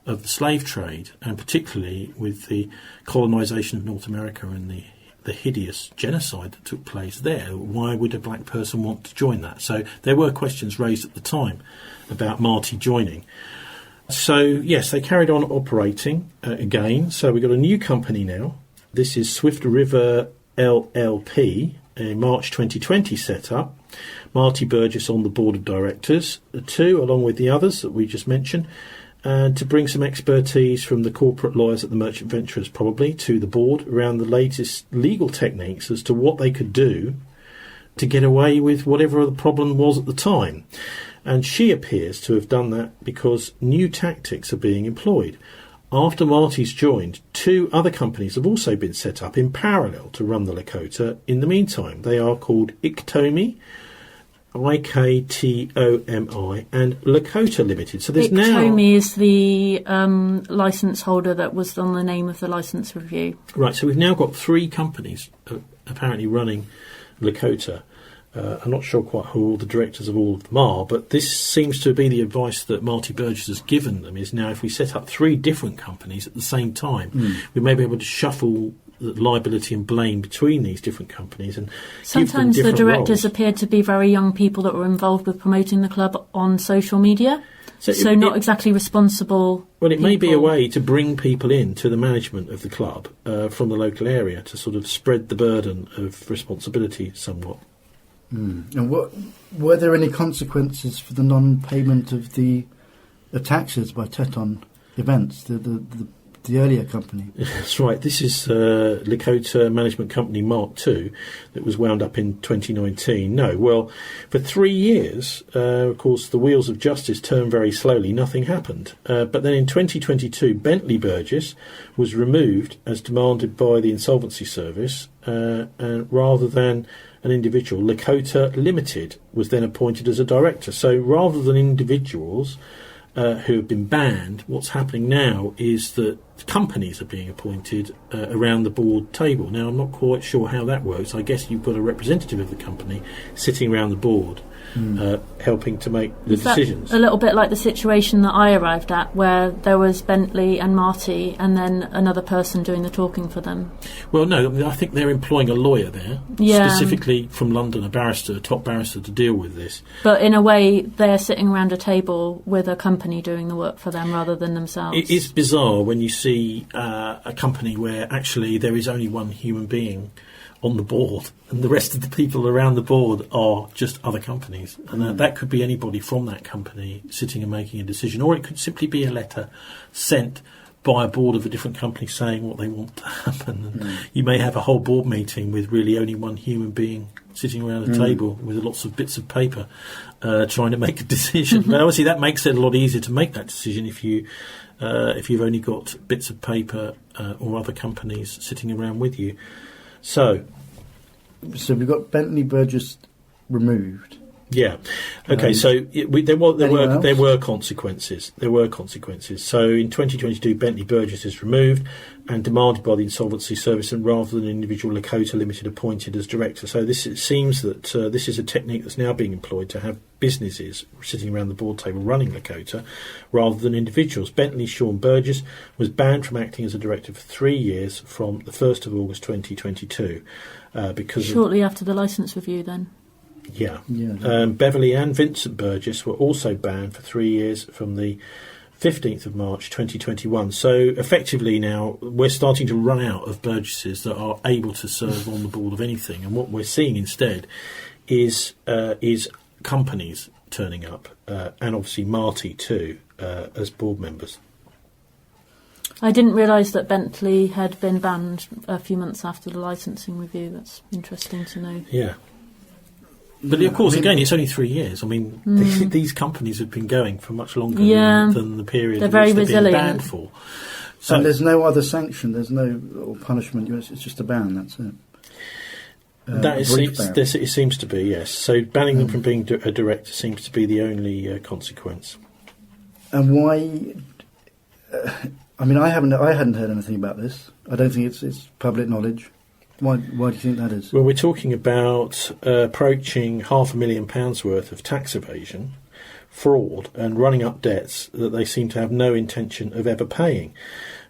of the slave trade, and particularly with the colonisation of North America and the hideous genocide that took place there. Why would a black person want to join that? So there were questions raised at the time about Marti joining. So, yes, they carried on operating again. So we've got a new company now. This is Swift River LLP, a March 2020 set up. Marti Burgess on the board of directors, too, along with the others that we just mentioned, and to bring some expertise from the corporate lawyers at the merchant venturers, probably, to the board around the latest legal techniques as to what they could do to get away with whatever the problem was at the time. And she appears to have done that because new tactics are being employed. After Marti's joined, 2 other companies have also been set up in parallel to run the Lakota in the meantime. They are called IKTOMI, IKTOMI, and Lakota Limited. So there's IKTOMI is the licence holder that was on the name of the licence review. Right, so we've now got 3 companies apparently running Lakota. I'm not sure quite who all the directors of all of them are, but this seems to be the advice that Marti Burgess has given them, is now if we set up 3 different companies at the same time, we may be able to shuffle the liability and blame between these different companies. And sometimes give them the directors roles. appeared to be very young people that were involved with promoting the club on social media. So not exactly responsible. Well, it may be a way to bring people into the management of the club from the local area to sort of spread the burden of responsibility somewhat. And were there any consequences for the non-payment of the taxes by Teton Events, the earlier company? That's right. This is Lakota Management Company Mark II that was wound up in 2019. No, well, for 3 years, of course, the wheels of justice turned very slowly. Nothing happened. But then in 2022, Bentleigh Burgess was removed as demanded by the Insolvency Service, and rather than an individual, Lakota Ltd was then appointed as a director. So rather than individuals who have been banned, what's happening now is that companies are being appointed around the board table. Now, I'm not quite sure how that works. I guess you've got a representative of the company sitting around the board, helping to make the decisions. A little bit like the situation that I arrived at, where there was Bentley and Marti, and then another person doing the talking for them. Well, no, I think they're employing a lawyer there, specifically from London, a top barrister, to deal with this. But in a way, they're sitting around a table with a company doing the work for them rather than themselves. It is bizarre when you see a company where actually there is only one human being on the board, and the rest of the people around the board are just other companies, and that could be anybody from that company sitting and making a decision, or it could simply be a letter sent by a board of a different company saying what they want to happen. And you may have a whole board meeting with really only one human being sitting around a table with lots of bits of paper trying to make a decision. But obviously that makes it a lot easier to make that decision if you've only got bits of paper or other companies sitting around with you. So we've got Bentleigh Burgess removed. Yeah. Okay. So there were consequences. There were consequences. So in 2022, Bentleigh Burgess is removed and demanded by the Insolvency Service, and rather than an individual Lakota Limited appointed as director. So it seems that this is a technique that's now being employed to have businesses sitting around the board table running Lakota rather than individuals. Bentleigh Sean Burgess was banned from acting as a director for 3 years from the 1st of August 2022 because shortly after the licence review, then. Yeah. Beverley and Vincent Burgess were also banned for 3 years from the 15th of March 2021. So effectively now we're starting to run out of Burgesses that are able to serve on the board of anything, and what we're seeing instead is companies turning up, and obviously Marti too, as board members. I didn't realise that Bentley had been banned a few months after the licensing review. That's interesting to know. Yeah. But of course, again, it's only 3 years. I mean, these companies have been going for much longer than the period they're very resilient. Been banned for. So, and there's no other sanction. There's no punishment. It's just a ban. That's it. It seems to be, yes. So banning them from being a director seems to be the only consequence. And why? I mean, I hadn't heard anything about this. I don't think it's public knowledge. Why do you think that is? Well, we're talking about approaching £500,000 worth of tax evasion, fraud, and running up debts that they seem to have no intention of ever paying.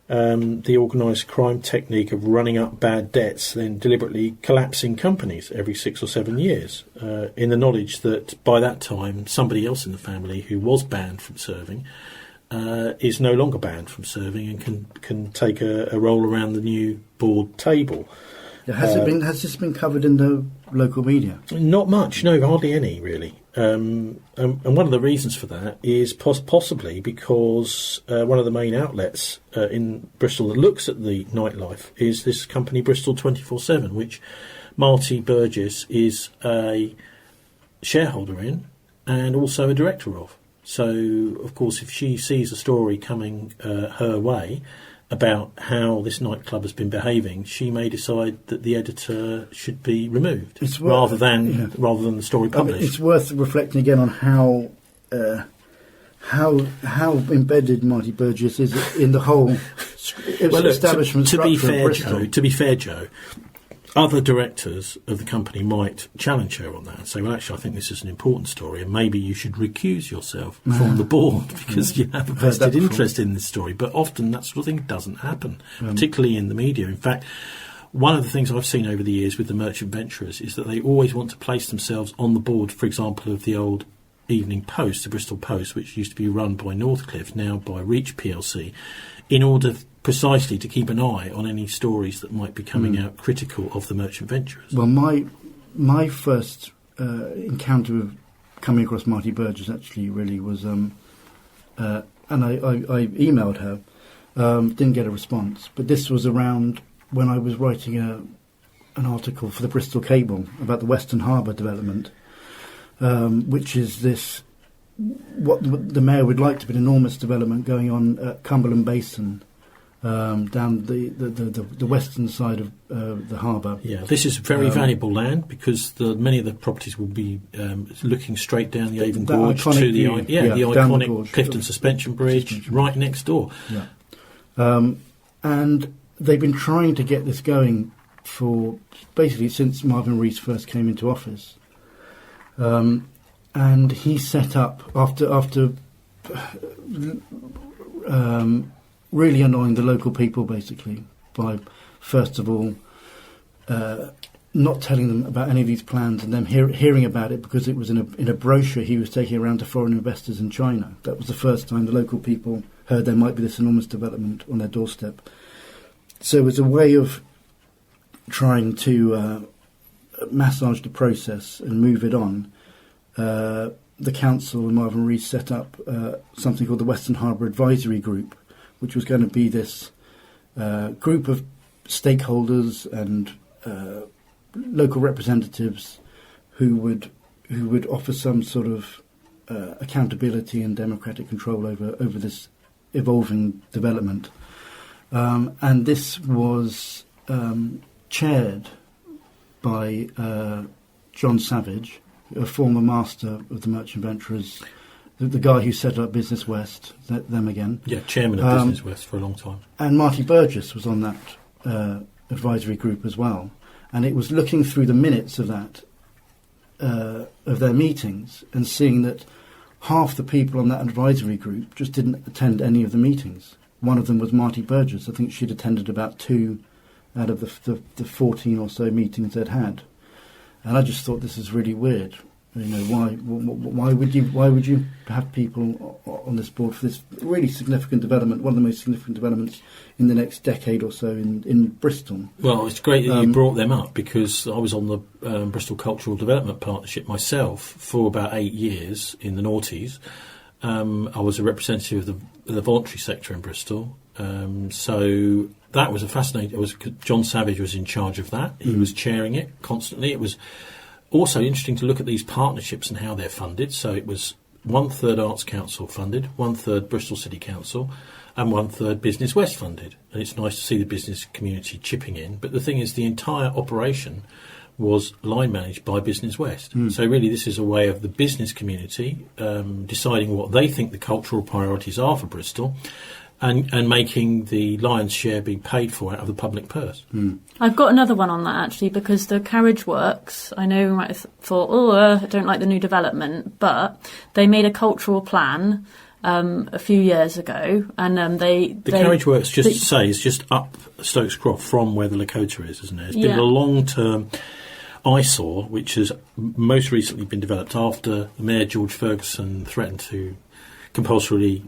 The organised crime technique of running up bad debts, then deliberately collapsing companies every 6 or 7 years, in the knowledge that by that time somebody else in the family who was banned from serving is no longer banned from serving and can take a role around the new board table. Has this been covered in the local media? Not much, no, hardly any, really. And one of the reasons for that is possibly because one of the main outlets in Bristol that looks at the nightlife is this company Bristol 24/7, which Marti Burgess is a shareholder in and also a director of. So, of course, if she sees a story coming her way about how this nightclub has been behaving, she may decide that the editor should be removed rather than the story published. It's worth reflecting again on how embedded Marti Burgess is in the whole establishment structure of Bristol. To be fair, Joe, other directors of the company might challenge her on that and say, well, actually, I think this is an important story and maybe you should recuse yourself from the board because you have a vested interest in this story. But often that sort of thing doesn't happen, particularly in the media. In fact, one of the things I've seen over the years with the merchant venturers is that they always want to place themselves on the board, for example, of the old Evening Post, the Bristol Post, which used to be run by Northcliffe, now by Reach plc, in order precisely to keep an eye on any stories that might be coming out critical of the merchant venturers. Well, my first encounter with coming across Marti Burgess actually really was, and I emailed her, didn't get a response, but this was around when I was writing an article for the Bristol Cable about the Western Harbour development, which is this, what the mayor would like to be an enormous development going on at Cumberland Basin, down the western side of the harbour. Yeah, this is very valuable land because many of the properties will be looking straight down the Avon Gorge to the iconic Clifton Suspension Bridge right next door. Yeah. And they've been trying to get this going for basically since Marvin Rees first came into office. And he set up, after really annoying the local people, basically, by, first of all, not telling them about any of these plans, and them hearing about it because it was in a brochure he was taking around to foreign investors in China. That was the first time the local people heard there might be this enormous development on their doorstep. So it was a way of trying to massage the process and move it on. The council and Marvin Rees set up something called the Western Harbour Advisory Group, which was going to be this group of stakeholders and local representatives who would offer some sort of accountability and democratic control over this evolving development. And this was chaired by John Savage, a former master of the merchant venturers, the guy who set up Business West, them again. Yeah, chairman of Business West for a long time. And Marti Burgess was on that advisory group as well. And it was looking through the minutes of that, of their meetings, and seeing that half the people on that advisory group just didn't attend any of the meetings. One of them was Marti Burgess. I think she'd attended about 2 out of the 14 or so meetings they'd had. And I just thought, this is really weird. You know, why would you have people on this board for this really significant development, one of the most significant developments in the next decade or so in Bristol? Well, it's great that you brought them up, because I was on the Bristol Cultural Development Partnership myself for about 8 years in the naughties. I was a representative of the voluntary sector in Bristol. So that was a fascinating... John Savage was in charge of that. He was chairing it constantly. It was also interesting to look at these partnerships and how they're funded. So it was 1/3 Arts Council funded, 1/3 Bristol City Council, and 1/3 Business West funded. And it's nice to see the business community chipping in. But the thing is, the entire operation was line managed by Business West. So really this is a way of the business community deciding what they think the cultural priorities are for Bristol, and making the lion's share being paid for out of the public purse. I've got another one on that, actually, because the carriage works, I know you might have thought, I don't like the new development, but they made a cultural plan a few years ago, and the carriage works, is just up Stokes Croft from where the Lakota is, isn't it? It's been a long-term eyesore, which has most recently been developed after Mayor George Ferguson threatened to compulsorily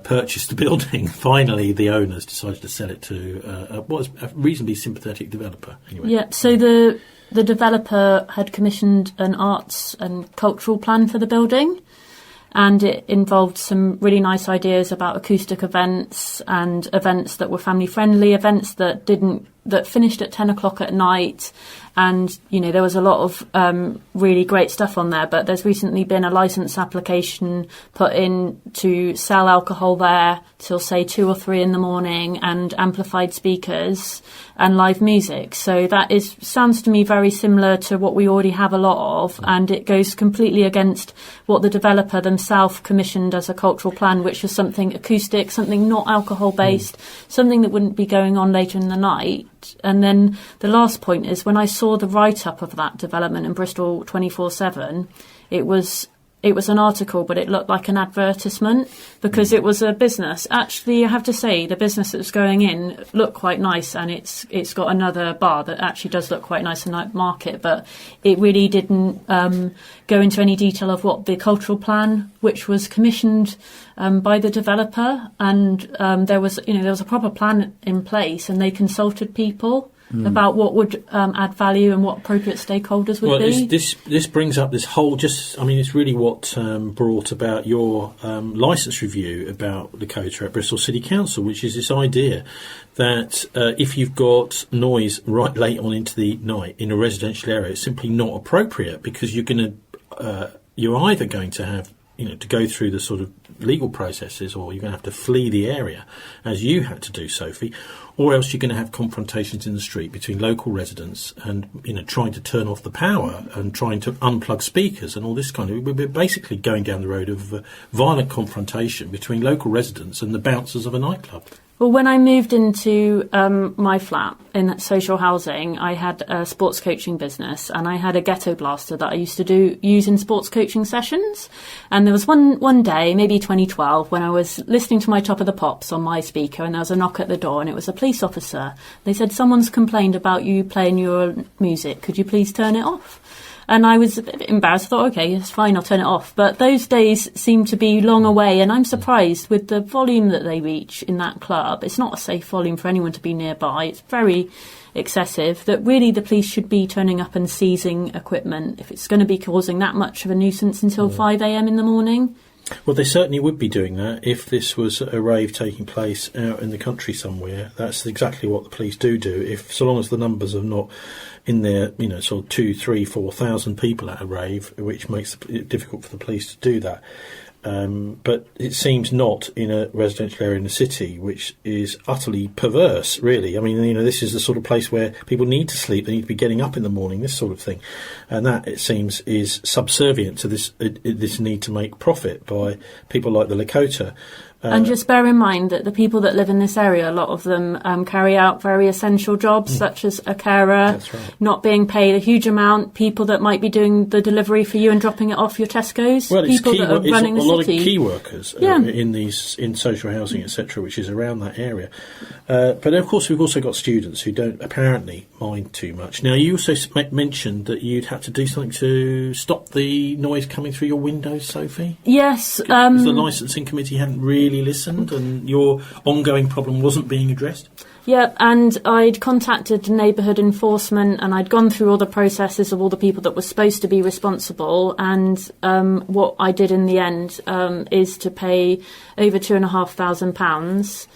purchase the building. Finally, the owners decided to sell it to what was a reasonably sympathetic developer. Anyway. Yeah, so the developer had commissioned an arts and cultural plan for the building, and it involved some really nice ideas about acoustic events and events that were family friendly, events that finished at 10 o'clock at night. And, you know, there was a lot of really great stuff on there, but there's recently been a licence application put in to sell alcohol there till, say, 2 or 3 in the morning, and amplified speakers and live music. So that sounds to me very similar to what we already have a lot of, and it goes completely against what the developer themselves commissioned as a cultural plan, which was something acoustic, something not alcohol-based, something that wouldn't be going on later in the night. And then the last point is, when I saw the write-up of that development in Bristol 24/7, it was an article, but it looked like an advertisement, because it was a business. Actually, I have to say, the business that was going in looked quite nice, and it's got another bar that actually does look quite nice in that market, but it really didn't go into any detail of what the cultural plan, which was commissioned by the developer, and there was a proper plan in place, and they consulted people about what would add value and what appropriate stakeholders would be. This brings up this whole it's really what brought about your licence review about Lakota at Bristol City Council, which is this idea that if you've got noise right late on into the night in a residential area, it's simply not appropriate, because you're either going to have to go through the sort of legal processes, or you're going to have to flee the area, as you had to do, Sophie, or else you're going to have confrontations in the street between local residents and trying to turn off the power and trying to unplug speakers and all this kind of... We're basically going down the road of violent confrontation between local residents and the bouncers of a nightclub. Well, when I moved into my flat in social housing, I had a sports coaching business, and I had a ghetto blaster that I used to use in sports coaching sessions. And there was one day, maybe 2012, when I was listening to my Top of the Pops on my speaker, and there was a knock at the door, and it was a police officer. They said, "Someone's complained about you playing your music. Could you please turn it off?" And I was a bit embarrassed. I thought, okay, it's fine, I'll turn it off. But those days seem to be long away, and I'm surprised with the volume that they reach in that club. It's not a safe volume for anyone to be nearby. It's very excessive, that really the police should be turning up and seizing equipment if it's going to be causing that much of a nuisance until 5 a.m. in the morning. Well, they certainly would be doing that if this was a rave taking place out in the country somewhere. That's exactly what the police do. If so long as the numbers are not in there, sort of 2,000, 3,000, 4,000 people at a rave, which makes it difficult for the police to do that. But it seems not in a residential area in the city, which is utterly perverse, really. I mean, this is the sort of place where people need to sleep, they need to be getting up in the morning, this sort of thing. And that, it seems, is subservient to this need to make profit by people like the Lakota. And just bear in mind that the people that live in this area, a lot of them carry out very essential jobs, such as a carer, That's right. not being paid a huge amount, people that might be doing the delivery for you and dropping it off your Tesco's, well, people that are running the city. A lot of city. key workers in social housing, etc., which is around that area. But of course, we've also got students who don't apparently mind too much. Now, you also mentioned that you'd had to do something to stop the noise coming through your windows, Sophie. Yes. Because the licensing committee hadn't really listened, and your ongoing problem wasn't being addressed. Yeah, and I'd contacted neighbourhood enforcement, and I'd gone through all the processes of all the people that were supposed to be responsible, and what I did in the end is to pay over £2,500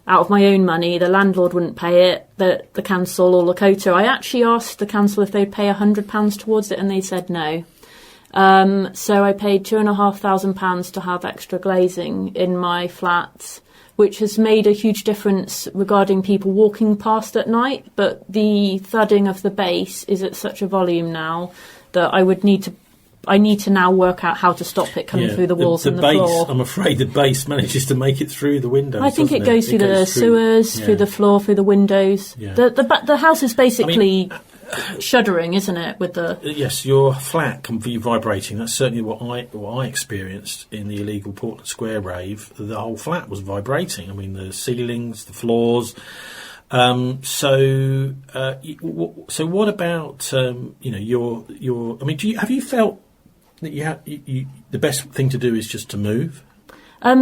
out of my own money. The landlord wouldn't pay it, the council or Lakota. I actually asked the council if they'd pay £100 towards it, and they said no. So I paid £2,500 to have extra glazing in my flat, which has made a huge difference regarding people walking past at night. But the thudding of the bass is at such a volume now that I need to now work out how to stop it coming through the walls and the bass, floor. I'm afraid the bass manages to make it through the windows. I think it goes through the sewers, through the floor, through the windows. Yeah. The house is basically shuddering, isn't it? With the yes, your flat can be vibrating. That's certainly what I experienced in the illegal Portland Square rave. The whole flat was vibrating. I mean, the ceilings, the floors. So what about your? I mean, have you felt that the best thing to do is just to move?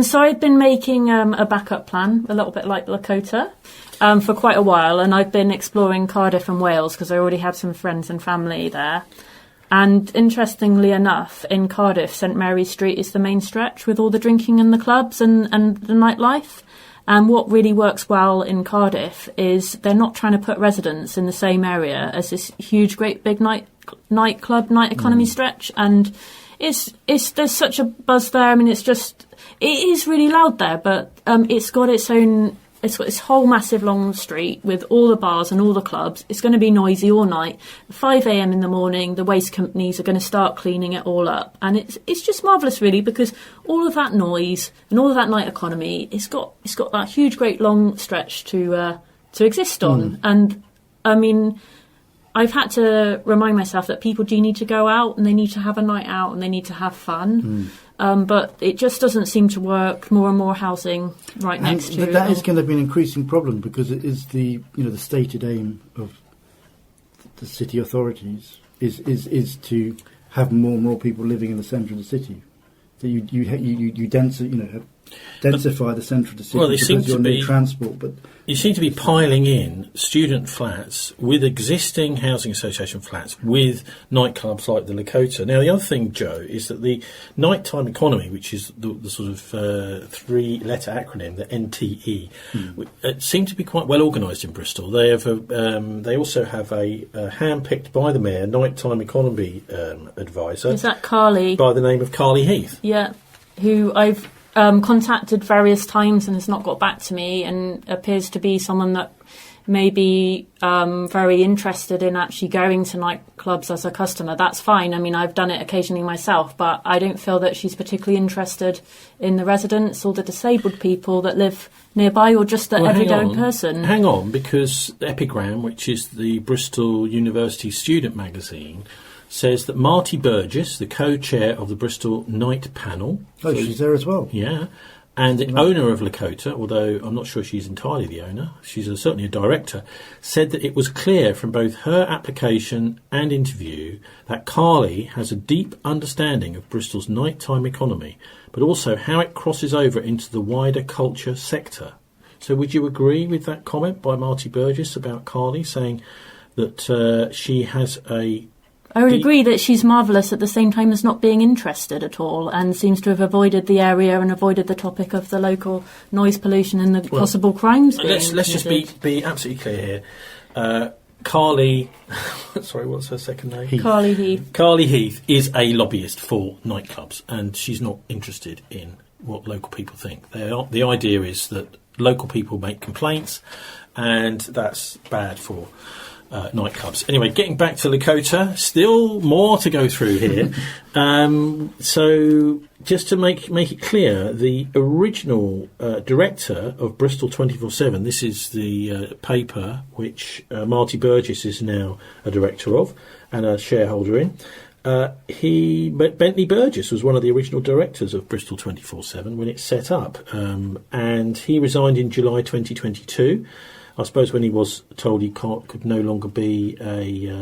So I've been making a backup plan, a little bit like Lakota, for quite a while, and I've been exploring Cardiff and Wales because I already have some friends and family there. And interestingly enough, in Cardiff, St Mary's Street is the main stretch with all the drinking and the clubs and the nightlife. And what really works well in Cardiff is they're not trying to put residents in the same area as this huge, great big nightclub, night economy stretch. And there's such a buzz there. I mean, it is really loud there, but it's got its this whole massive long street with all the bars and all the clubs. It's going to be noisy all night. 5 a.m. in the morning, the waste companies are going to start cleaning it all up. And it's just marvellous, really, because all of that noise and all of that night economy, it's got that huge, great long stretch to exist on. And, I mean, I've had to remind myself that people do need to go out and they need to have a night out and they need to have fun. But it just doesn't seem to work. More and more housing next to it. But that is going to be an increasing problem because it is the stated aim of the city authorities is to have more and more people living in the centre of the city. That you densify the centre of the city because you'll need transport. But you seem to be piling in student flats with existing housing association flats with nightclubs like the Lakota. Now, the other thing, Joe, is that the nighttime economy, which is the sort of three-letter acronym, the NTE, seem to be quite well organised in Bristol. They have they also have a hand-picked by the mayor nighttime economy advisor. Is that Carly? By the name of Carly Heath. Yeah, who I've contacted various times and has not got back to me, and appears to be someone that may be very interested in actually going to nightclubs as a customer. That's fine. I mean, I've done it occasionally myself, but I don't feel that she's particularly interested in the residents or the disabled people that live nearby, or just the everyday person. Hang on, because Epigram, which is the Bristol University student magazine, says that Marti Burgess, the co-chair of the Bristol Night Panel... Oh, she's there as well. Yeah. And the owner of Lakota, although I'm not sure she's entirely the owner, she's certainly a director, said that it was clear from both her application and interview that Carly has a deep understanding of Bristol's nighttime economy, but also how it crosses over into the wider culture sector. So would you agree with that comment by Marti Burgess about Carly, saying that she has a... I would agree that she's marvellous at the same time as not being interested at all, and seems to have avoided the area and avoided the topic of the local noise pollution and the possible crimes being Let's just be absolutely clear here. Carly, sorry, what's her second name? Carly Heath. Carly Heath is a lobbyist for nightclubs, and she's not interested in what local people think. The idea is that local people make complaints, and that's bad for nightclubs. Anyway, getting back to Lakota, still more to go through here. So just to make it clear, the original director of Bristol 24/7, this is the paper which Marti Burgess is now a director of and a shareholder in. Bentleigh Burgess was one of the original directors of Bristol 24/7 when it set up, and he resigned in July 2022. I suppose when he was told he could no longer be a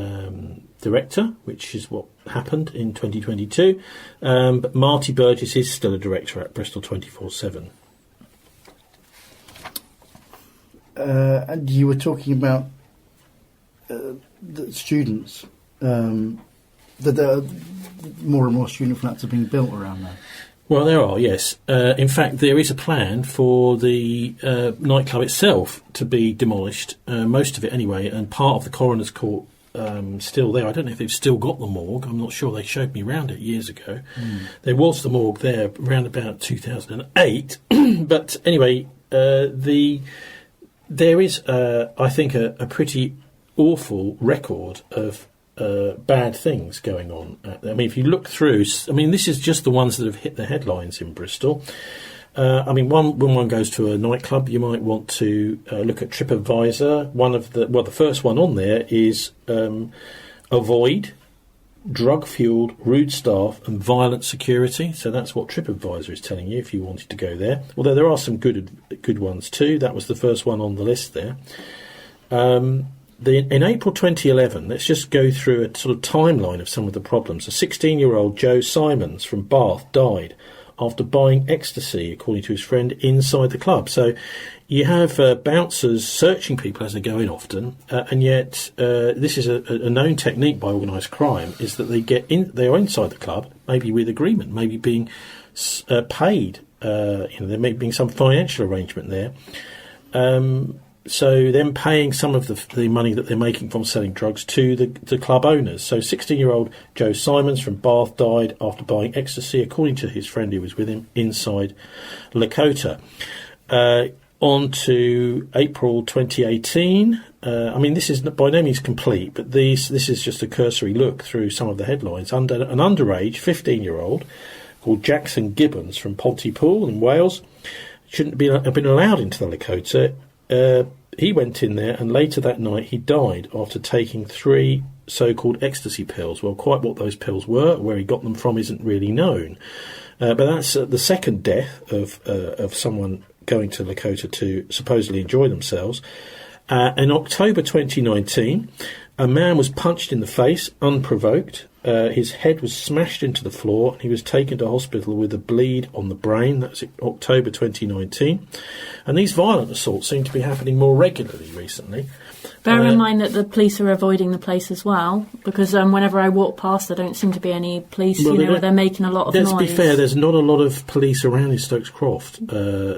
director, which is what happened in 2022. But Marti Burgess is still a director at Bristol 24/7. And you were talking about the students, that there are more and more student flats are being built around there. Well, there are, yes. In fact, there is a plan for the nightclub itself to be demolished, most of it anyway, and part of the Coroner's Court still there. I don't know if they've still got the morgue. I'm not sure. They showed me around it years ago. There was the morgue there around about 2008. But anyway, there is, I think, a pretty awful record of bad things going on. I mean, if you look through, I mean, this is just the ones that have hit the headlines in Bristol. I mean, when one goes to a nightclub, you might want to look at TripAdvisor. The first one on there is avoid drug-fueled, rude staff and violent security. So that's what TripAdvisor is telling you if you wanted to go there. Although there are some good ones too. That was the first one on the list there. In April 2011, let's just go through a sort of timeline of some of the problems. A 16-year-old Joe Simons from Bath died after buying ecstasy, according to his friend, inside the club. So you have bouncers searching people as they go in often, and yet this is a known technique by organised crime, is that they are inside the club, maybe with agreement, maybe being paid. There may be some financial arrangement there. So them paying some of the money that they're making from selling drugs to the club owners. So 16-year-old Joe Simons from Bath died after buying ecstasy, according to his friend who was with him, inside Lakota. On to April 2018. I mean, this is by no means complete, but this is just a cursory look through some of the headlines. An underage 15-year-old called Jackson Gibbons from Pontypool in Wales shouldn't have been allowed into the Lakota. He went in there, and later that night he died after taking 3 so-called ecstasy pills. Well, quite what those pills were, where he got them from, isn't really known. But that's the second death of someone going to Lakota to supposedly enjoy themselves. In October 2019, a man was punched in the face, unprovoked. His head was smashed into the floor, and he was taken to hospital with a bleed on the brain. That's October 2019. And these violent assaults seem to be happening more regularly recently. Bear in mind that the police are avoiding the place as well, because whenever I walk past, there don't seem to be any police, where they're making a lot of noise. Let's be fair, there's not a lot of police around in Stokes Croft,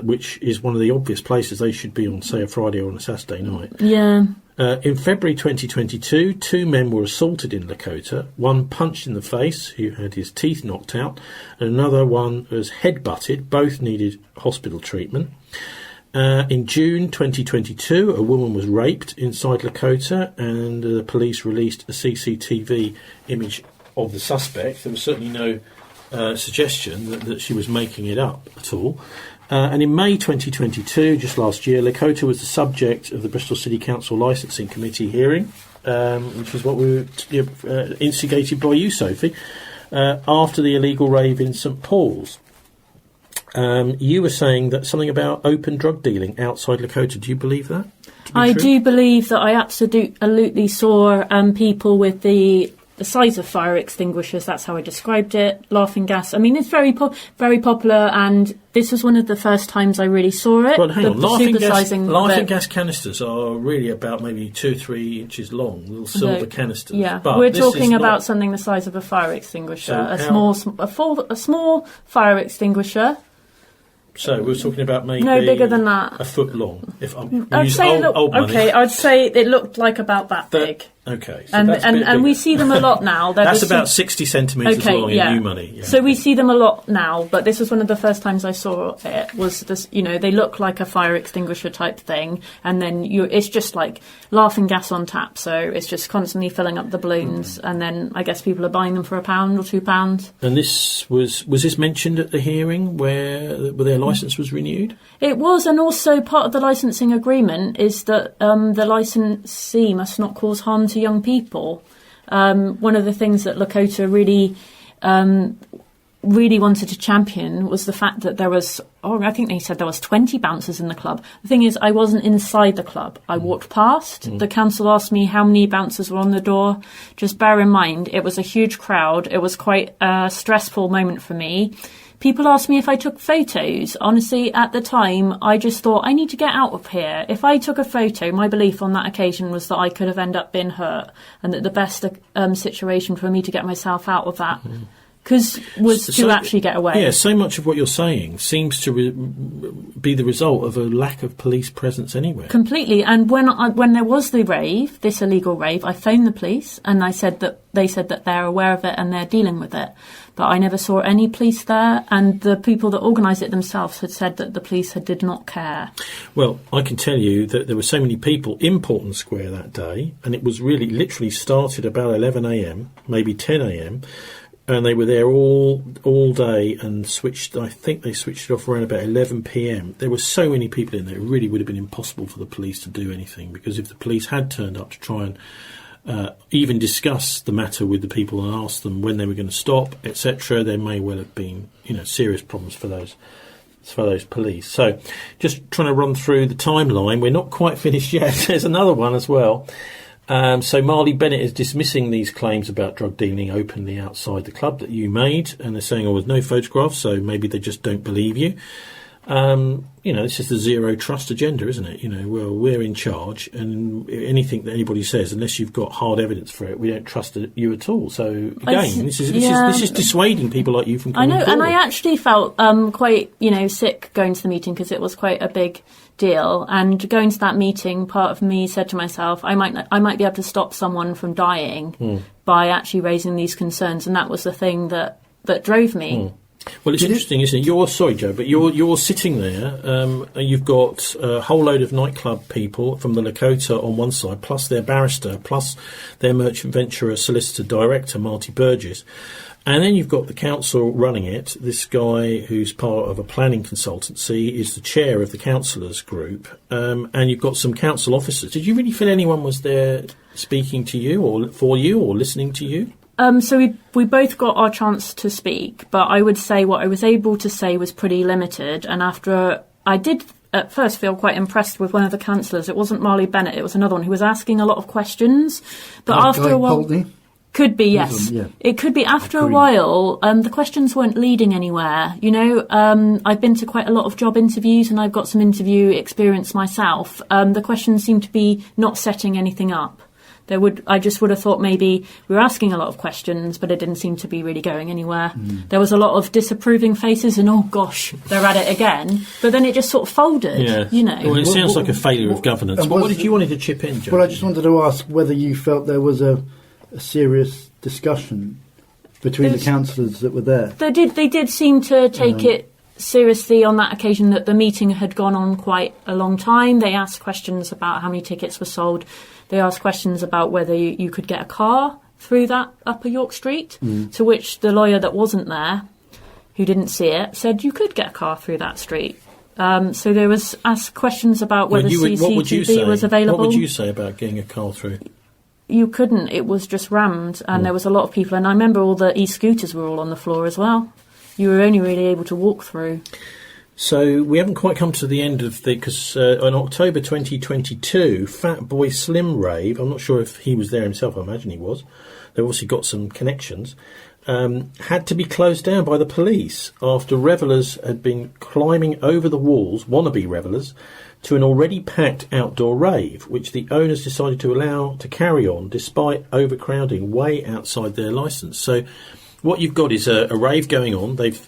which is one of the obvious places they should be on, say, a Friday or on a Saturday night. Yeah. In February 2022, 2 men were assaulted in Lakota. One punched in the face, who had his teeth knocked out, and another one was head-butted. Both needed hospital treatment. In June 2022, a woman was raped inside Lakota, and the police released a CCTV image of the suspect. There was certainly no suggestion that she was making it up at all. And in May 2022, just last year, Lakota was the subject of the Bristol City Council Licensing Committee hearing, which is what we were instigated by you, Sophie, after the illegal rave in St Paul's. You were saying that something about open drug dealing outside Lakota. Do you believe that? I do believe that I absolutely saw people with the size of fire extinguishers. That's how I described it. Laughing gas. I mean, it's very popular, and this was one of the first times I really saw it. Well, hang on. Laughing gas canisters are really about maybe 2 or 3 inches long, little silver canisters. Yeah, but we're talking about something the size of a fire extinguisher, a small fire extinguisher. So we're talking about maybe no bigger than that, a foot long. If I'd say old money. Okay, I'd say it looked like about that big. Okay, so and we see them a lot now. That's about 60 centimetres long in new money. Yeah. So we see them a lot now, but this was one of the first times I saw it. Was this, they look like a fire extinguisher type thing, and then it's just like laughing gas on tap. So it's just constantly filling up the balloons, and then I guess people are buying them for £1 or £2. And this was this mentioned at the hearing where their licence was renewed? It was, and also part of the licensing agreement is that the licensee must not cause harm to young people. One of the things that Lakota really wanted to champion was the fact that there was, I think they said there was 20 bouncers in the club. The thing is, I wasn't inside the club. I walked past. The council asked me how many bouncers were on the door. Just bear in mind, it was a huge crowd. It was quite a stressful moment for me. People asked me if I took photos. Honestly, at the time, I just thought, I need to get out of here. If I took a photo, my belief on that occasion was that I could have ended up being hurt, and that the best situation for me to get myself out of that was to actually get away. Yeah, so much of what you're saying seems to be the result of a lack of police presence anywhere. Completely. And when there was the rave, this illegal rave, I phoned the police, and they said that they're aware of it and they're dealing with it. But I never saw any police there, and the people that organised it themselves had said that the police did not care. Well, I can tell you that there were so many people in Portland Square that day, and it was literally started about 11 a.m, maybe 10 a.m, and they were there all day and I think they switched it off around about 11 p.m. There were so many people in there, it really would have been impossible for the police to do anything, because if the police had turned up to try and even discuss the matter with the people and ask them when they were going to stop, etc., there may well have been, serious problems for those police. So, just trying to run through the timeline. We're not quite finished yet. There's another one as well. So Marley Bennett is dismissing these claims about drug dealing openly outside the club that you made, and they're saying, there's no photographs, so maybe they just don't believe you. This is the zero trust agenda, isn't it? We're in charge, and anything that anybody says, unless you've got hard evidence for it, we don't trust you at all. So again, this is dissuading people like you from coming forward. And I actually felt quite sick going to the meeting, because it was quite a big deal. And going to that meeting, part of me said to myself, I might be able to stop someone from dying by actually raising these concerns, and that was the thing that drove me. Well, it's interesting, isn't it? You're sitting there, and you've got a whole load of nightclub people from the Lakota on one side, plus their barrister, plus their merchant venturer solicitor director, Marti Burgess. And then you've got the council running it. This guy, who's part of a planning consultancy, is the chair of the councillors group. And you've got some council officers. Did you really feel anyone was there speaking to you or for you or listening to you? So we both got our chance to speak, but I would say what I was able to say was pretty limited. And after I did at first feel quite impressed with one of the councillors. It wasn't Marley Bennett, it was another one who was asking a lot of questions. But after a while... Poultney? Could be, yes. Yeah. It could be after a while. The questions weren't leading anywhere. I've been to quite a lot of job interviews and I've got some interview experience myself. The questions seemed to be not setting anything up. I just would have thought maybe we were asking a lot of questions, but it didn't seem to be really going anywhere. There was a lot of disapproving faces and, oh gosh, they're at it again. But then it just sort of folded, Well, it sounds like a failure of governance. What did you want to chip in, Joe? Well, I just wanted to ask whether you felt there was a serious discussion between the councillors that were there. They did seem to take it seriously on that occasion that the meeting had gone on quite a long time. They asked questions about how many tickets were sold. They asked questions about whether you could get a car through that Upper York Street, to which the lawyer that wasn't there, who didn't see it, said you could get a car through that street. So there was asked questions about whether CCTV was available. What would you say about getting a car through? You couldn't. It was just rammed, and there was a lot of people. And I remember all the e-scooters were all on the floor as well. You were only really able to walk through. So we haven't quite come to the end of because in October 2022, Fat Boy Slim Rave, I'm not sure if he was there himself, I imagine he was. They've obviously got some connections. Had to be closed down by the police after revellers had been climbing over the walls, wannabe revellers, to an already packed outdoor rave, which the owners decided to allow to carry on despite overcrowding way outside their licence. So what you've got is a rave going on. They've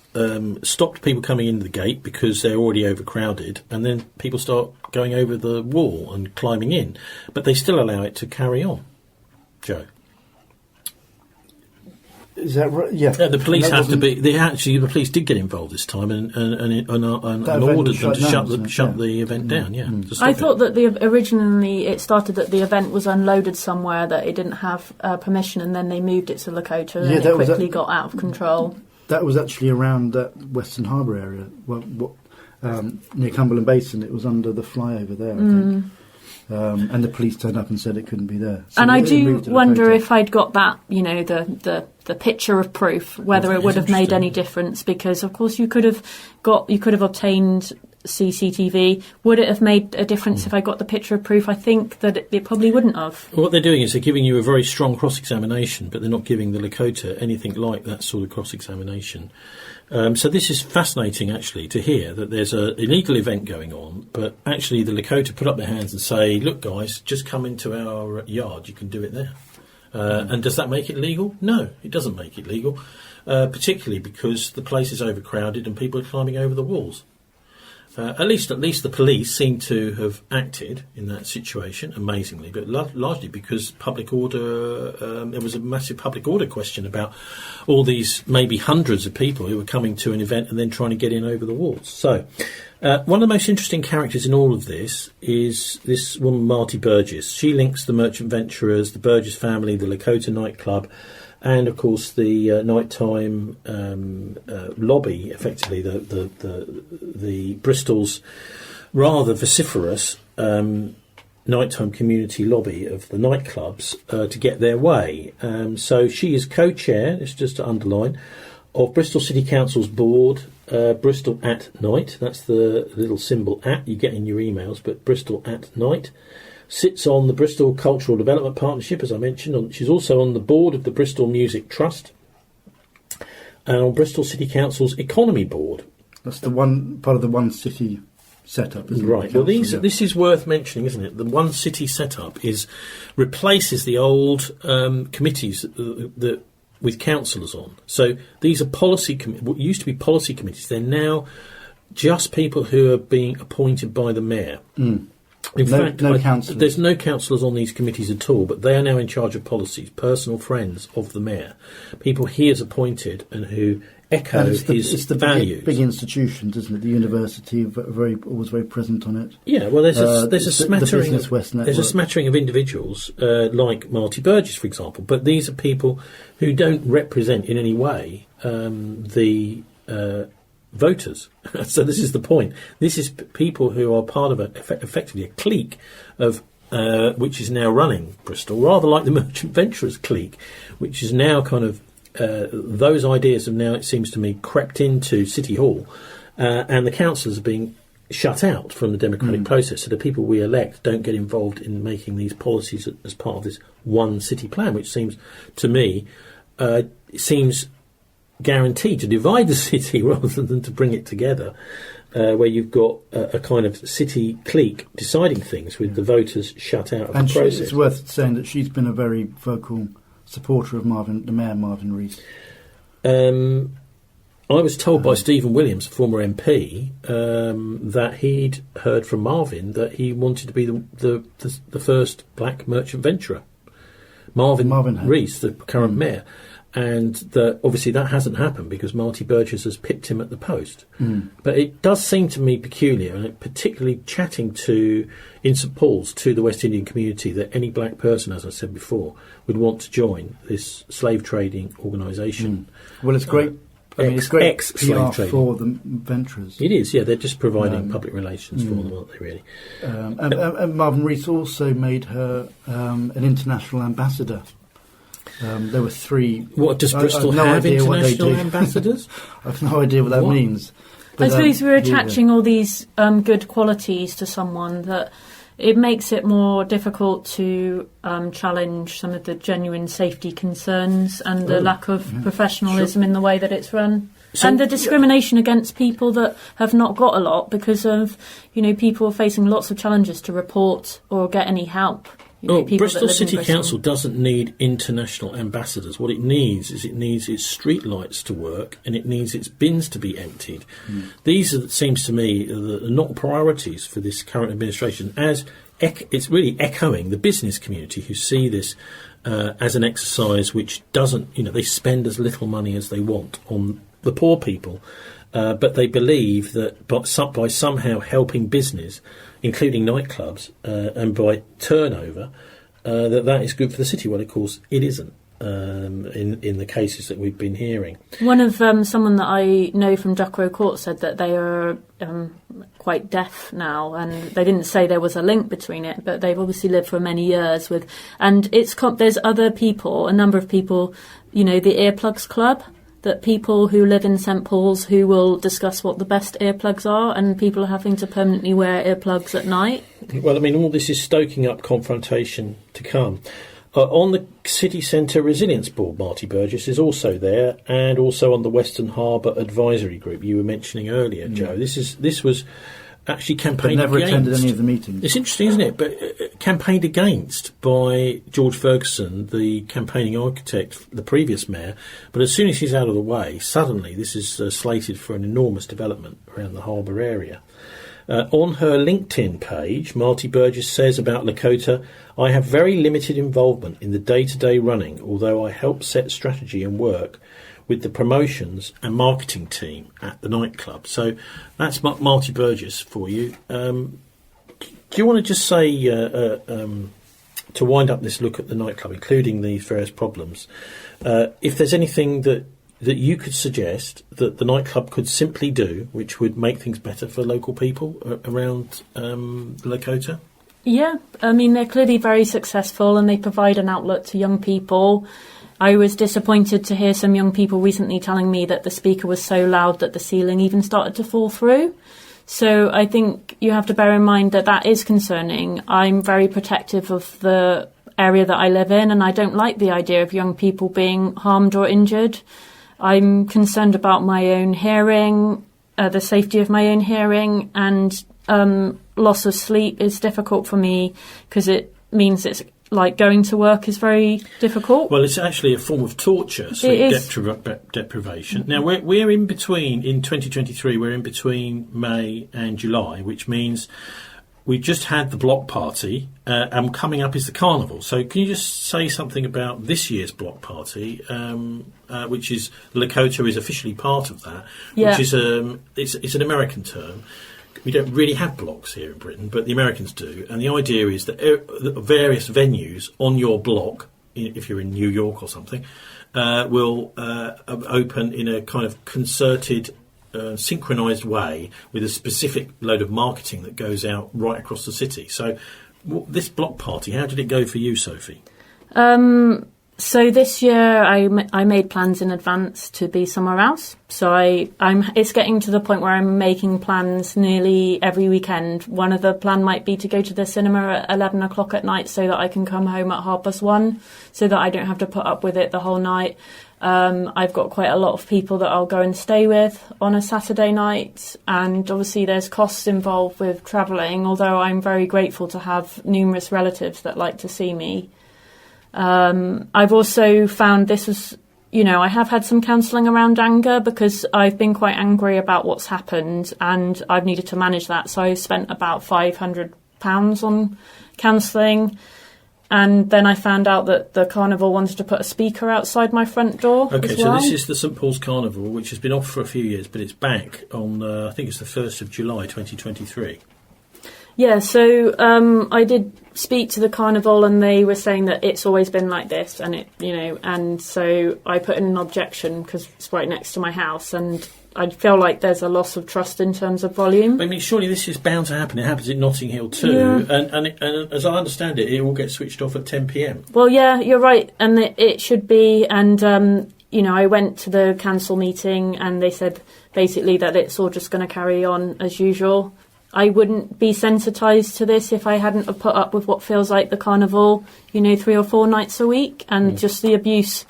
stopped people coming into the gate because they're already overcrowded, and then people start going over the wall and climbing in, but they still allow it to carry on. Joe? Is that right? Yeah. The police have to be. The police did get involved this time and ordered them to shut the event down. Yeah. I thought that originally it started that the event was unloaded somewhere that it didn't have permission, and then they moved it to Lakota, and it quickly got out of control. That was actually around that Western Harbour area, near Cumberland Basin. It was under the flyover there, I think. And the police turned up and said it couldn't be there. So and I do wonder if I'd got that, the picture of proof, whether it would have made any difference, because of course you could have obtained CCTV. Would it have made a difference if I got the picture of proof? I think that it probably wouldn't have. What they're doing is they're giving you a very strong cross-examination, but they're not giving the Lakota anything like that sort of cross-examination. So this is fascinating, actually, to hear that there's an illegal event going on, but actually the Lakota put up their hands and say, look, guys, just come into our yard, you can do it there. And does that make it legal? No, it doesn't make it legal, particularly because the place is overcrowded and people are climbing over the walls. At least the police seem to have acted in that situation, amazingly, but largely because public order. There was a massive public order question about all these maybe hundreds of people who were coming to an event and then trying to get in over the walls. So, one of the most interesting characters in all of this is this woman, Marti Burgess. She links the merchant venturers, the Burgess family, the Lakota nightclub, and of course the nighttime lobby, effectively the Bristol's rather vociferous nighttime community lobby of the nightclubs to get their way. So she is co-chair, it's just to underline, of Bristol City Council's board, Bristol at Night. That's the little symbol at you get in your emails, but Bristol at Night. Sits on the Bristol Cultural Development Partnership, as I mentioned. She's also on the board of the Bristol Music Trust and on Bristol City Council's Economy Board. That's the one part of the one city setup, isn't it? Right. Well, this is worth mentioning, isn't it? The one city setup replaces the old committees that with councillors on. So these are what used to be policy committees. They're now just people who are being appointed by the mayor. In fact, there's no councillors on these committees at all, but they are now in charge of policies, personal friends of the mayor, people he has appointed and who echo his values. Big institutions, isn't it? The university always very present on it. Yeah, well, there's a smattering. There's a smattering of individuals like Marti Burgess, for example, but these are people who don't represent in any way the voters. So this is the point. This is people who are part of effectively a clique of which is now running Bristol, rather like the merchant venturers clique, which is now kind of those ideas have now, it seems to me, crept into City Hall, and the councillors are being shut out from the democratic process. So the people we elect don't get involved in making these policies as part of this one city plan, which seems to me guaranteed to divide the city rather than to bring it together, where you've got a kind of city clique deciding things with the voters shut out of the process. It's worth saying that she's been a very vocal supporter of the Mayor Marvin Rees. I was told by Stephen Williams, a former MP, that he'd heard from Marvin that he wanted to be the first black merchant venturer. Marvin Rees, the current mayor. And that obviously that hasn't happened because Marti Burgess has pipped him at the post. But it does seem to me peculiar, and particularly chatting in St Paul's to the West Indian community, that any black person, as I said before, would want to join this slave trading organisation. Well, it's great. It's great ex-slave PR for the venturers. It is, yeah. They're just providing public relations for them, aren't they, really? And Marvin Rees also made her an international ambassador. There were 3. What, does Bristol have international ambassadors? I have no idea what that means. But, I suppose we're attaching all these good qualities to someone that it makes it more difficult to challenge some of the genuine safety concerns and the lack of professionalism in the way that it's run. And the discrimination against people that have not got a lot because of, people facing lots of challenges to report or get any help. Bristol City Council doesn't need international ambassadors. What it needs is its street lights to work, and it needs its bins to be emptied. These are, it seems to me, not priorities for this current administration, as it's really echoing the business community who see this as an exercise which doesn't, they spend as little money as they want on the poor people, but they believe that by somehow helping business, including nightclubs, and by turnover, that is good for the city. Well, of course, it isn't in the cases that we've been hearing. One of someone that I know from Duckrow Court said that they are quite deaf now, and they didn't say there was a link between it, but they've obviously lived for many years with. And there's other people, a number of people, the Earplugs Club. That people who live in St Paul's who will discuss what the best earplugs are, and people are having to permanently wear earplugs at night. Well, all this is stoking up confrontation to come. On the City Centre Resilience Board, Marti Burgess is also there, and also on the Western Harbour Advisory Group you were mentioning earlier, Joe. This was actually campaigned never against. Attended any of the meetings. It's interesting, isn't it? But campaigned against by George Ferguson, the campaigning architect, the previous mayor. But as soon as he's out of the way, suddenly this is slated for an enormous development around the harbour area. On her LinkedIn page, Marti Burgess says about Lakota, "I have very limited involvement in the day-to-day running, although I help set strategy and work with the promotions and marketing team at the nightclub." So that's Marti Burgess for you. Do you want to just say, to wind up this look at the nightclub, including these various problems, if there's anything that you could suggest that the nightclub could simply do, which would make things better for local people around Lakota? Yeah, they're clearly very successful and they provide an outlet to young people. I was disappointed to hear some young people recently telling me that the speaker was so loud that the ceiling even started to fall through. So I think you have to bear in mind that is concerning. I'm very protective of the area that I live in, and I don't like the idea of young people being harmed or injured. I'm concerned about my own hearing, the safety of my own hearing, and loss of sleep is difficult for me because it means it's like going to work is very difficult. Well, it's actually a form of torture, sleep deprivation. Now, we're in between, in 2023, we're in between May and July, which means we just had the block party, and coming up is the carnival. So can you just say something about this year's block party, which is, Lakota is officially part of that, which is it's an American term. We don't really have blocks here in Britain, but the Americans do. And the idea is that various venues on your block, if you're in New York or something, will open in a kind of concerted, synchronised way with a specific load of marketing that goes out right across the city. So this block party, how did it go for you, Sophie? So this year I made plans in advance to be somewhere else. So it's getting to the point where I'm making plans nearly every weekend. One of the plan might be to go to the cinema at 11 o'clock at night so that I can come home at 1:30, so that I don't have to put up with it the whole night. I've got quite a lot of people that I'll go and stay with on a Saturday night, and obviously there's costs involved with travelling, although I'm very grateful to have numerous relatives that like to see me. I've also found this was, I have had some counselling around anger because I've been quite angry about what's happened and I've needed to manage that. So I've spent about £500 on counselling. And then I found out that the carnival wanted to put a speaker outside my front door. Okay, as so well. this is the St Paul's Carnival, which has been off for a few years, but it's back on, I think it's the 1st of July 2023. Yeah, so I did speak to the carnival, and they were saying that it's always been like this, and and so I put in an objection because it's right next to my house, and I feel like there's a loss of trust in terms of volume. I mean, surely this is bound to happen. It happens in Notting Hill too, Yeah. and as I understand it, it all gets switched off at 10 p.m. Well, yeah, you're right, and it should be. And I went to the council meeting, and they said basically that it's all just going to carry on as usual. I wouldn't be sensitised to this if I hadn't have put up with what feels like the carnival, 3 or 4 nights a week, and just the abuse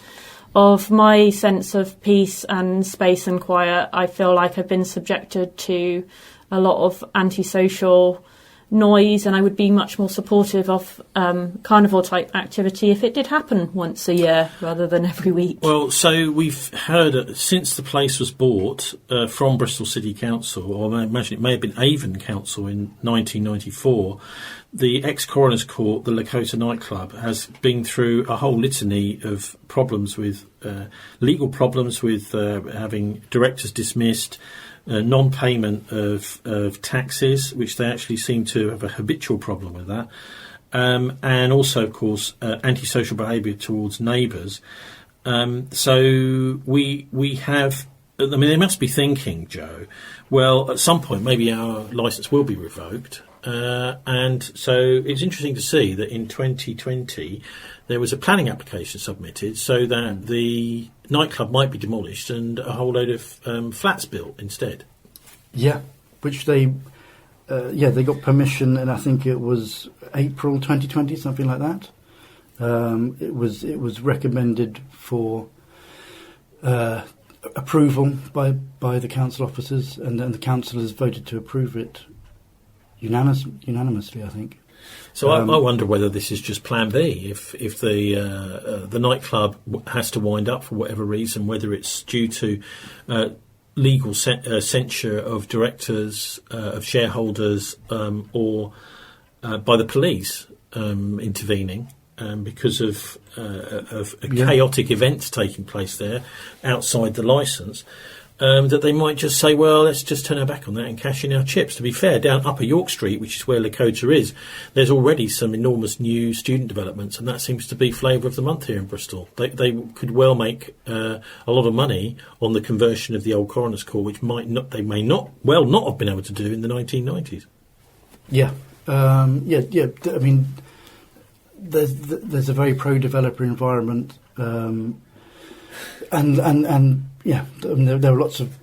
of my sense of peace and space and quiet. I feel like I've been subjected to a lot of antisocial noise, and I would be much more supportive of carnival type activity if it did happen once a year rather than every week. Well, so we've heard since the place was bought from Bristol City Council, or I imagine it may have been Avon Council in 1994, the ex-Coroners Court, the Lakota nightclub, has been through a whole litany of problems with legal problems with having directors dismissed, non-payment of taxes, which they actually seem to have a habitual problem with that, and also, of course, antisocial behaviour towards neighbours. So we have. I mean, they must be thinking, Joe, well, at some point maybe our licence will be revoked. And so it's interesting to see that in 2020 there was a planning application submitted so that the nightclub might be demolished and a whole load of flats built instead. Yeah, which they got permission, and I think it was April 2020, something like that. It was recommended for approval by the council officers, and then the councillors voted to approve it unanimously, I think. So I wonder whether this is just Plan B. If the nightclub has to wind up for whatever reason, whether it's due to legal censure of directors, of shareholders, or by the police intervening because of chaotic events taking place there outside the licence. That they might just say, well, let's just turn our back on that and cash in our chips. To be fair, down Upper York Street, which is where Lakota is, there's already some enormous new student developments, and that seems to be flavour of the month here in Bristol. They could well make a lot of money on the conversion of the old Coroners Court, which they may not have been able to do in the 1990s. Yeah, I mean, there's a very pro-developer environment, and yeah, I mean, there are lots of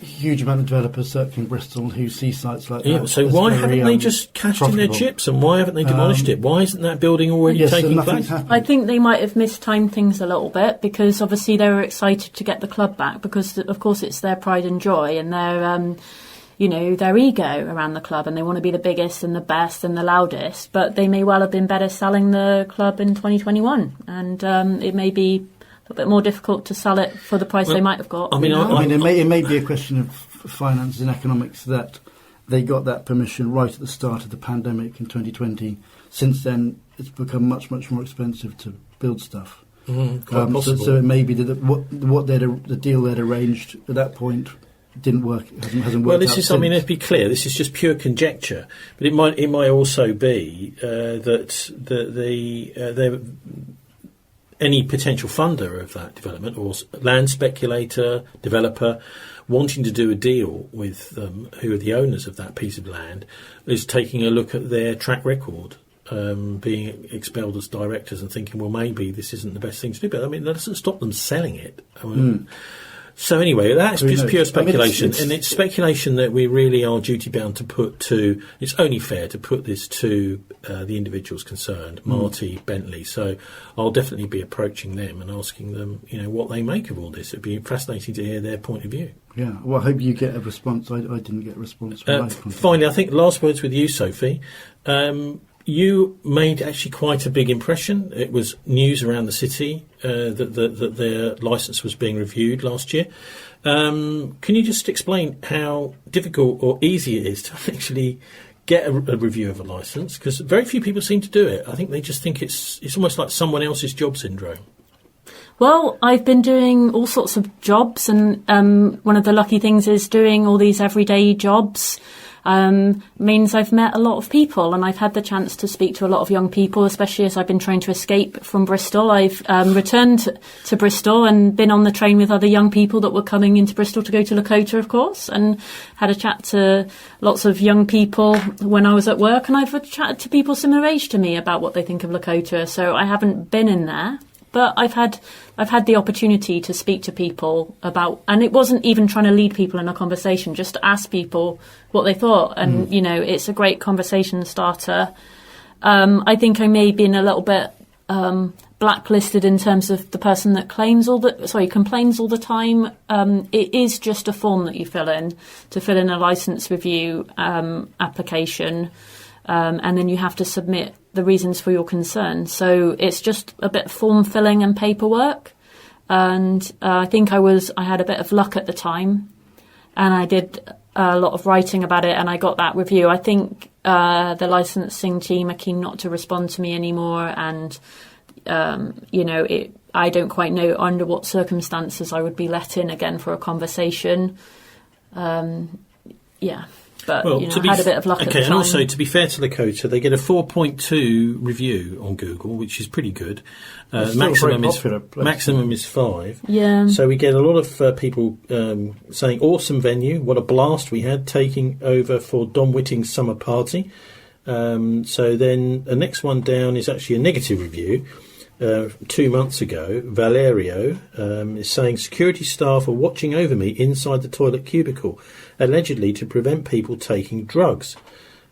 huge amount of developers circling Bristol who see sites like that. So why haven't they just cashed in their chips, and why haven't they demolished it? Why isn't that building already taking place? I think they might have mistimed things a little bit, because obviously they were excited to get the club back, because of course it's their pride and joy and their ego around the club, and they want to be the biggest and the best and the loudest. But they may well have been better selling the club in 2021, and it may be a bit more difficult to sell it for the price they might have got. I mean, it may be a question of finance and economics that they got that permission right at the start of the pandemic in 2020. Since then, it's become much, much more expensive to build stuff. Quite possible. So it may be that the deal they'd arranged at that point didn't work. Hasn't worked. Well, this out is. since. I mean, let's be clear. This is just pure conjecture, but it might also be that any potential funder of that development, or land speculator, developer, wanting to do a deal with them, who are the owners of that piece of land, is taking a look at their track record, being expelled as directors, and thinking, well, maybe this isn't the best thing to do. But I mean, that doesn't stop them selling it. So anyway, that's just pure speculation, and it's speculation that we really are duty-bound to put to. It's only fair to put this to the individuals concerned, Marti, Bentleigh. So I'll definitely be approaching them and asking them, what they make of all this. It'd be fascinating to hear their point of view. Yeah, well, I hope you get a response. I didn't get a response. Finally, I think last words with you, Sophie. You made actually quite a big impression. It was news around the city that their licence was being reviewed last year. Can you just explain how difficult or easy it is to actually get a review of a licence? Because very few people seem to do it. I think they just think it's almost like someone else's job syndrome. Well, I've been doing all sorts of jobs, and one of the lucky things is doing all these everyday jobs means I've met a lot of people, and I've had the chance to speak to a lot of young people, especially as I've been trying to escape from Bristol. I've returned to Bristol and been on the train with other young people that were coming into Bristol to go to Lakota, of course, and had a chat to lots of young people when I was at work, and I've chatted to people similar age to me about what they think of Lakota. So I haven't been in there. But I've had the opportunity to speak to people about, and it wasn't even trying to lead people in a conversation, just to ask people what they thought. And, it's a great conversation starter. I think I may have been a little bit blacklisted in terms of the person that complains all the time. It is just a form that you fill in to fill in a licence review application. And then you have to submit the reasons for your concern. So it's just a bit of form filling and paperwork. And I think I had a bit of luck at the time, and I did a lot of writing about it, and I got that review. I think the licensing team are keen not to respond to me anymore, and I don't quite know under what circumstances I would be let in again for a conversation. But, I had a bit of luck at the time. And also, to be fair to Lakota, they get a 4.2 review on Google, which is pretty good. Maximum is 5. Yeah. So we get a lot of people saying, awesome venue, what a blast we had taking over for Don Whitting's summer party. So then the next one down is actually a negative review. 2 months ago, Valerio is saying security staff are watching over me inside the toilet cubicle, allegedly to prevent people taking drugs.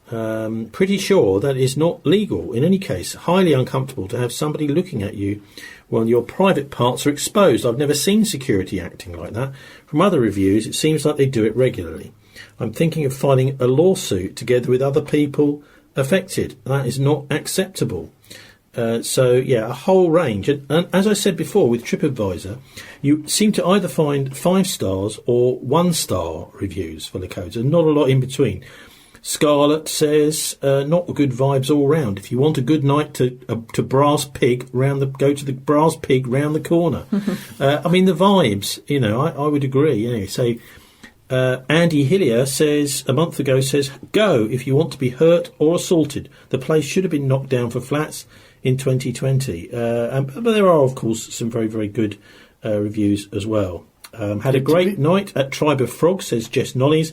Pretty sure that is not legal. In any case, highly uncomfortable to have somebody looking at you while your private parts are exposed. I've never seen security acting like that. From other reviews, it seems like they do it regularly. I'm thinking of filing a lawsuit together with other people affected. That is not acceptable. A whole range. And as I said before, with TripAdvisor, you seem to either find 5 stars or 1-star reviews for Lakota, not a lot in between. Scarlett says, not good vibes all round. If you want a good night to Brass Pig, go to the Brass Pig round the corner. The vibes, I would agree. Anyway, so Andy Hillier says, a month ago, go if you want to be hurt or assaulted. The place should have been knocked down for flats in 2020. But there are, of course, some very, very good reviews as well. Had a great night at Tribe of Frogs, says Jess Nollies,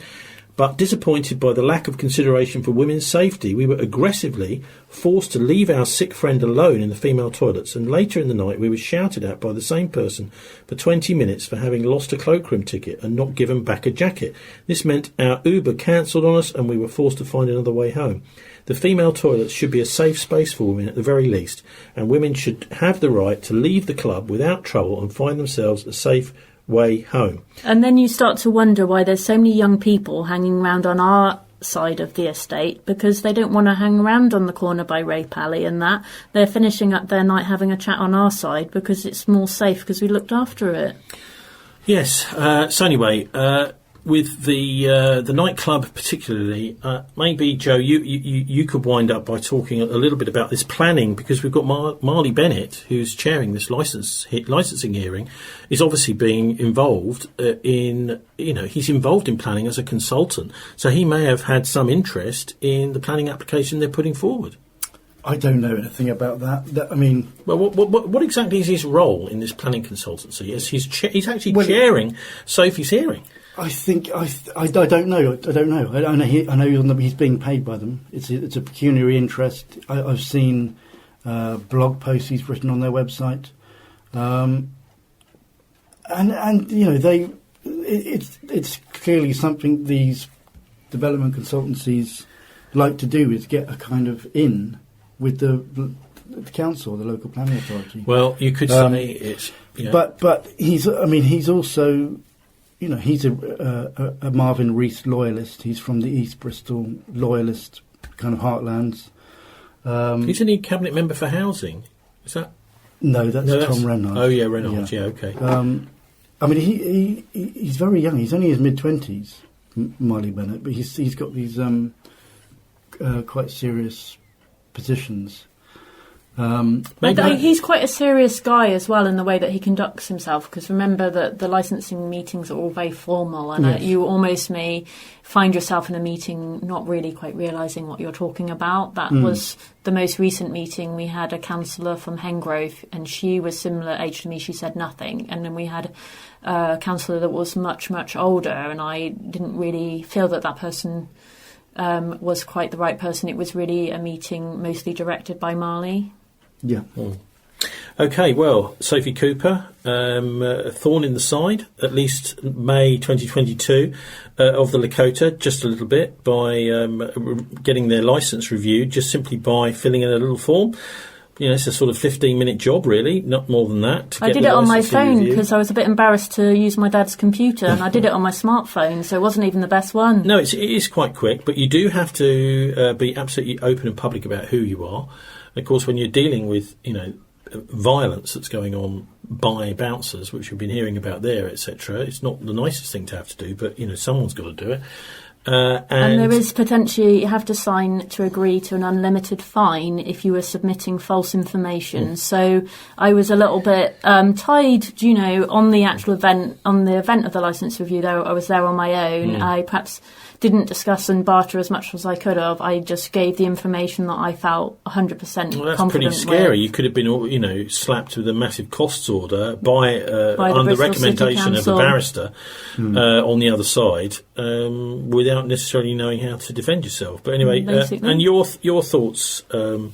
but disappointed by the lack of consideration for women's safety. We were aggressively forced to leave our sick friend alone in the female toilets, and later in the night we were shouted at by the same person for 20 minutes for having lost a cloakroom ticket and not given back a jacket. This meant our Uber cancelled on us and we were forced to find another way home. The female toilets should be a safe space for women at the very least, and women should have the right to leave the club without trouble and find themselves a safe way home. And then you start to wonder why there's so many young people hanging around on our side of the estate, because they don't want to hang around on the corner by Rape Alley and that. They're finishing up their night having a chat on our side because it's more safe because we looked after it. Yes. So anyway, with the nightclub particularly, maybe, Joe, you could wind up by talking a little bit about this planning, because we've got Marley Bennett, who's chairing this licensing hearing, is obviously being involved he's involved in planning as a consultant, so he may have had some interest in the planning application they're putting forward. I don't know anything about that. Well, what exactly is his role in this planning consultancy? Yes, he's actually chairing Sophie's hearing. I don't know. I know he's being paid by them. It's a pecuniary interest. I've seen blog posts he's written on their website, it's clearly something these development consultancies like to do, is get a kind of in with the council, the local planning authority. Well, you could say it's. Yeah. But he's also. He's a Marvin Rees loyalist. He's from the East Bristol loyalist kind of heartlands. Isn't he cabinet member for housing? Is that? No, that's Tom Reynolds. Oh yeah, Reynolds. Yeah, okay. He's very young. He's only in his mid-20s, Marley Bennett. But he's got these quite serious positions. He's quite a serious guy as well in the way that he conducts himself, because remember that the licensing meetings are all very formal, and Yes. you almost may find yourself in a meeting not really quite realising what you're talking about. That was the most recent meeting. We had a councillor from Hengrove, and she was similar age to me. She said nothing. And then we had a councillor that was much, much older, and I didn't really feel that person was quite the right person. It was really a meeting mostly directed by Marley. Yeah. Okay, well, Sophie Cooper, thorn in the side, at least May 2022, of the Lakota, just a little bit, by getting their licence reviewed, just simply by filling in a little form. You know, it's a sort of 15-minute job, really, not more than that. I did it on my phone because I was a bit embarrassed to use my dad's computer, and I did it on my smartphone, so it wasn't even the best one. No, it is quite quick, but you do have to be absolutely open and public about who you are. Of course, when you're dealing with, violence that's going on by bouncers, which we've been hearing about there, etc., it's not the nicest thing to have to do, but, someone's got to do it. And there is potentially, you have to sign to agree to an unlimited fine if you were submitting false information. So I was a little bit tied, on the actual event, on the event of the licence review, though I was there on my own. I perhaps didn't discuss and barter as much as I could have. I just gave the information that I felt 100% confident with. Well, that's pretty scary. You could have been, slapped with a massive costs order by under the recommendation of a barrister on the other side, without necessarily knowing how to defend yourself. But anyway, and your thoughts, Joe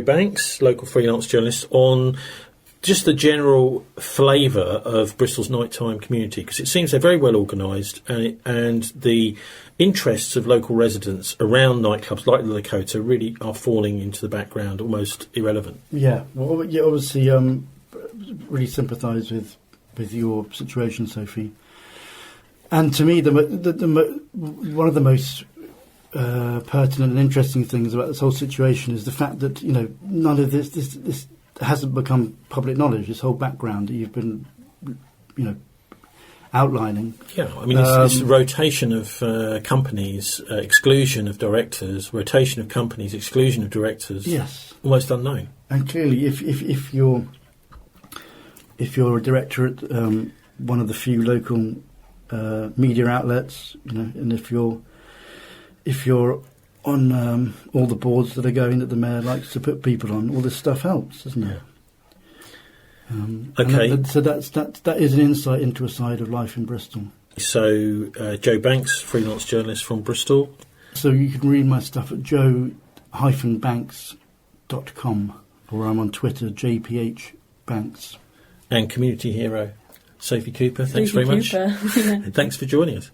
Banks, local freelance journalist, on just the general flavour of Bristol's nighttime community, because it seems they're very well organised, and the interests of local residents around nightclubs like the Lakota really are falling into the background, almost irrelevant. Yeah, well, obviously, really sympathise with your situation, Sophie. And to me, one of the most pertinent and interesting things about this whole situation is the fact that none of this hasn't become public knowledge. This whole background that you've been, outlining. Yeah, I mean, it's rotation of companies, exclusion of directors, rotation of companies, exclusion of directors. Yes, almost unknown. And clearly, if you're a director at one of the few local media outlets, and if you're on all the boards that are going that the mayor likes to put people on, all this stuff helps, doesn't it? Okay. So that is an insight into a side of life in Bristol. So Joe Banks, freelance journalist from Bristol. So you can read my stuff at joe-banks.com, or I'm on Twitter, JPHBanks. And community hero Sophie Cooper, thanks very much. Thanks for joining us.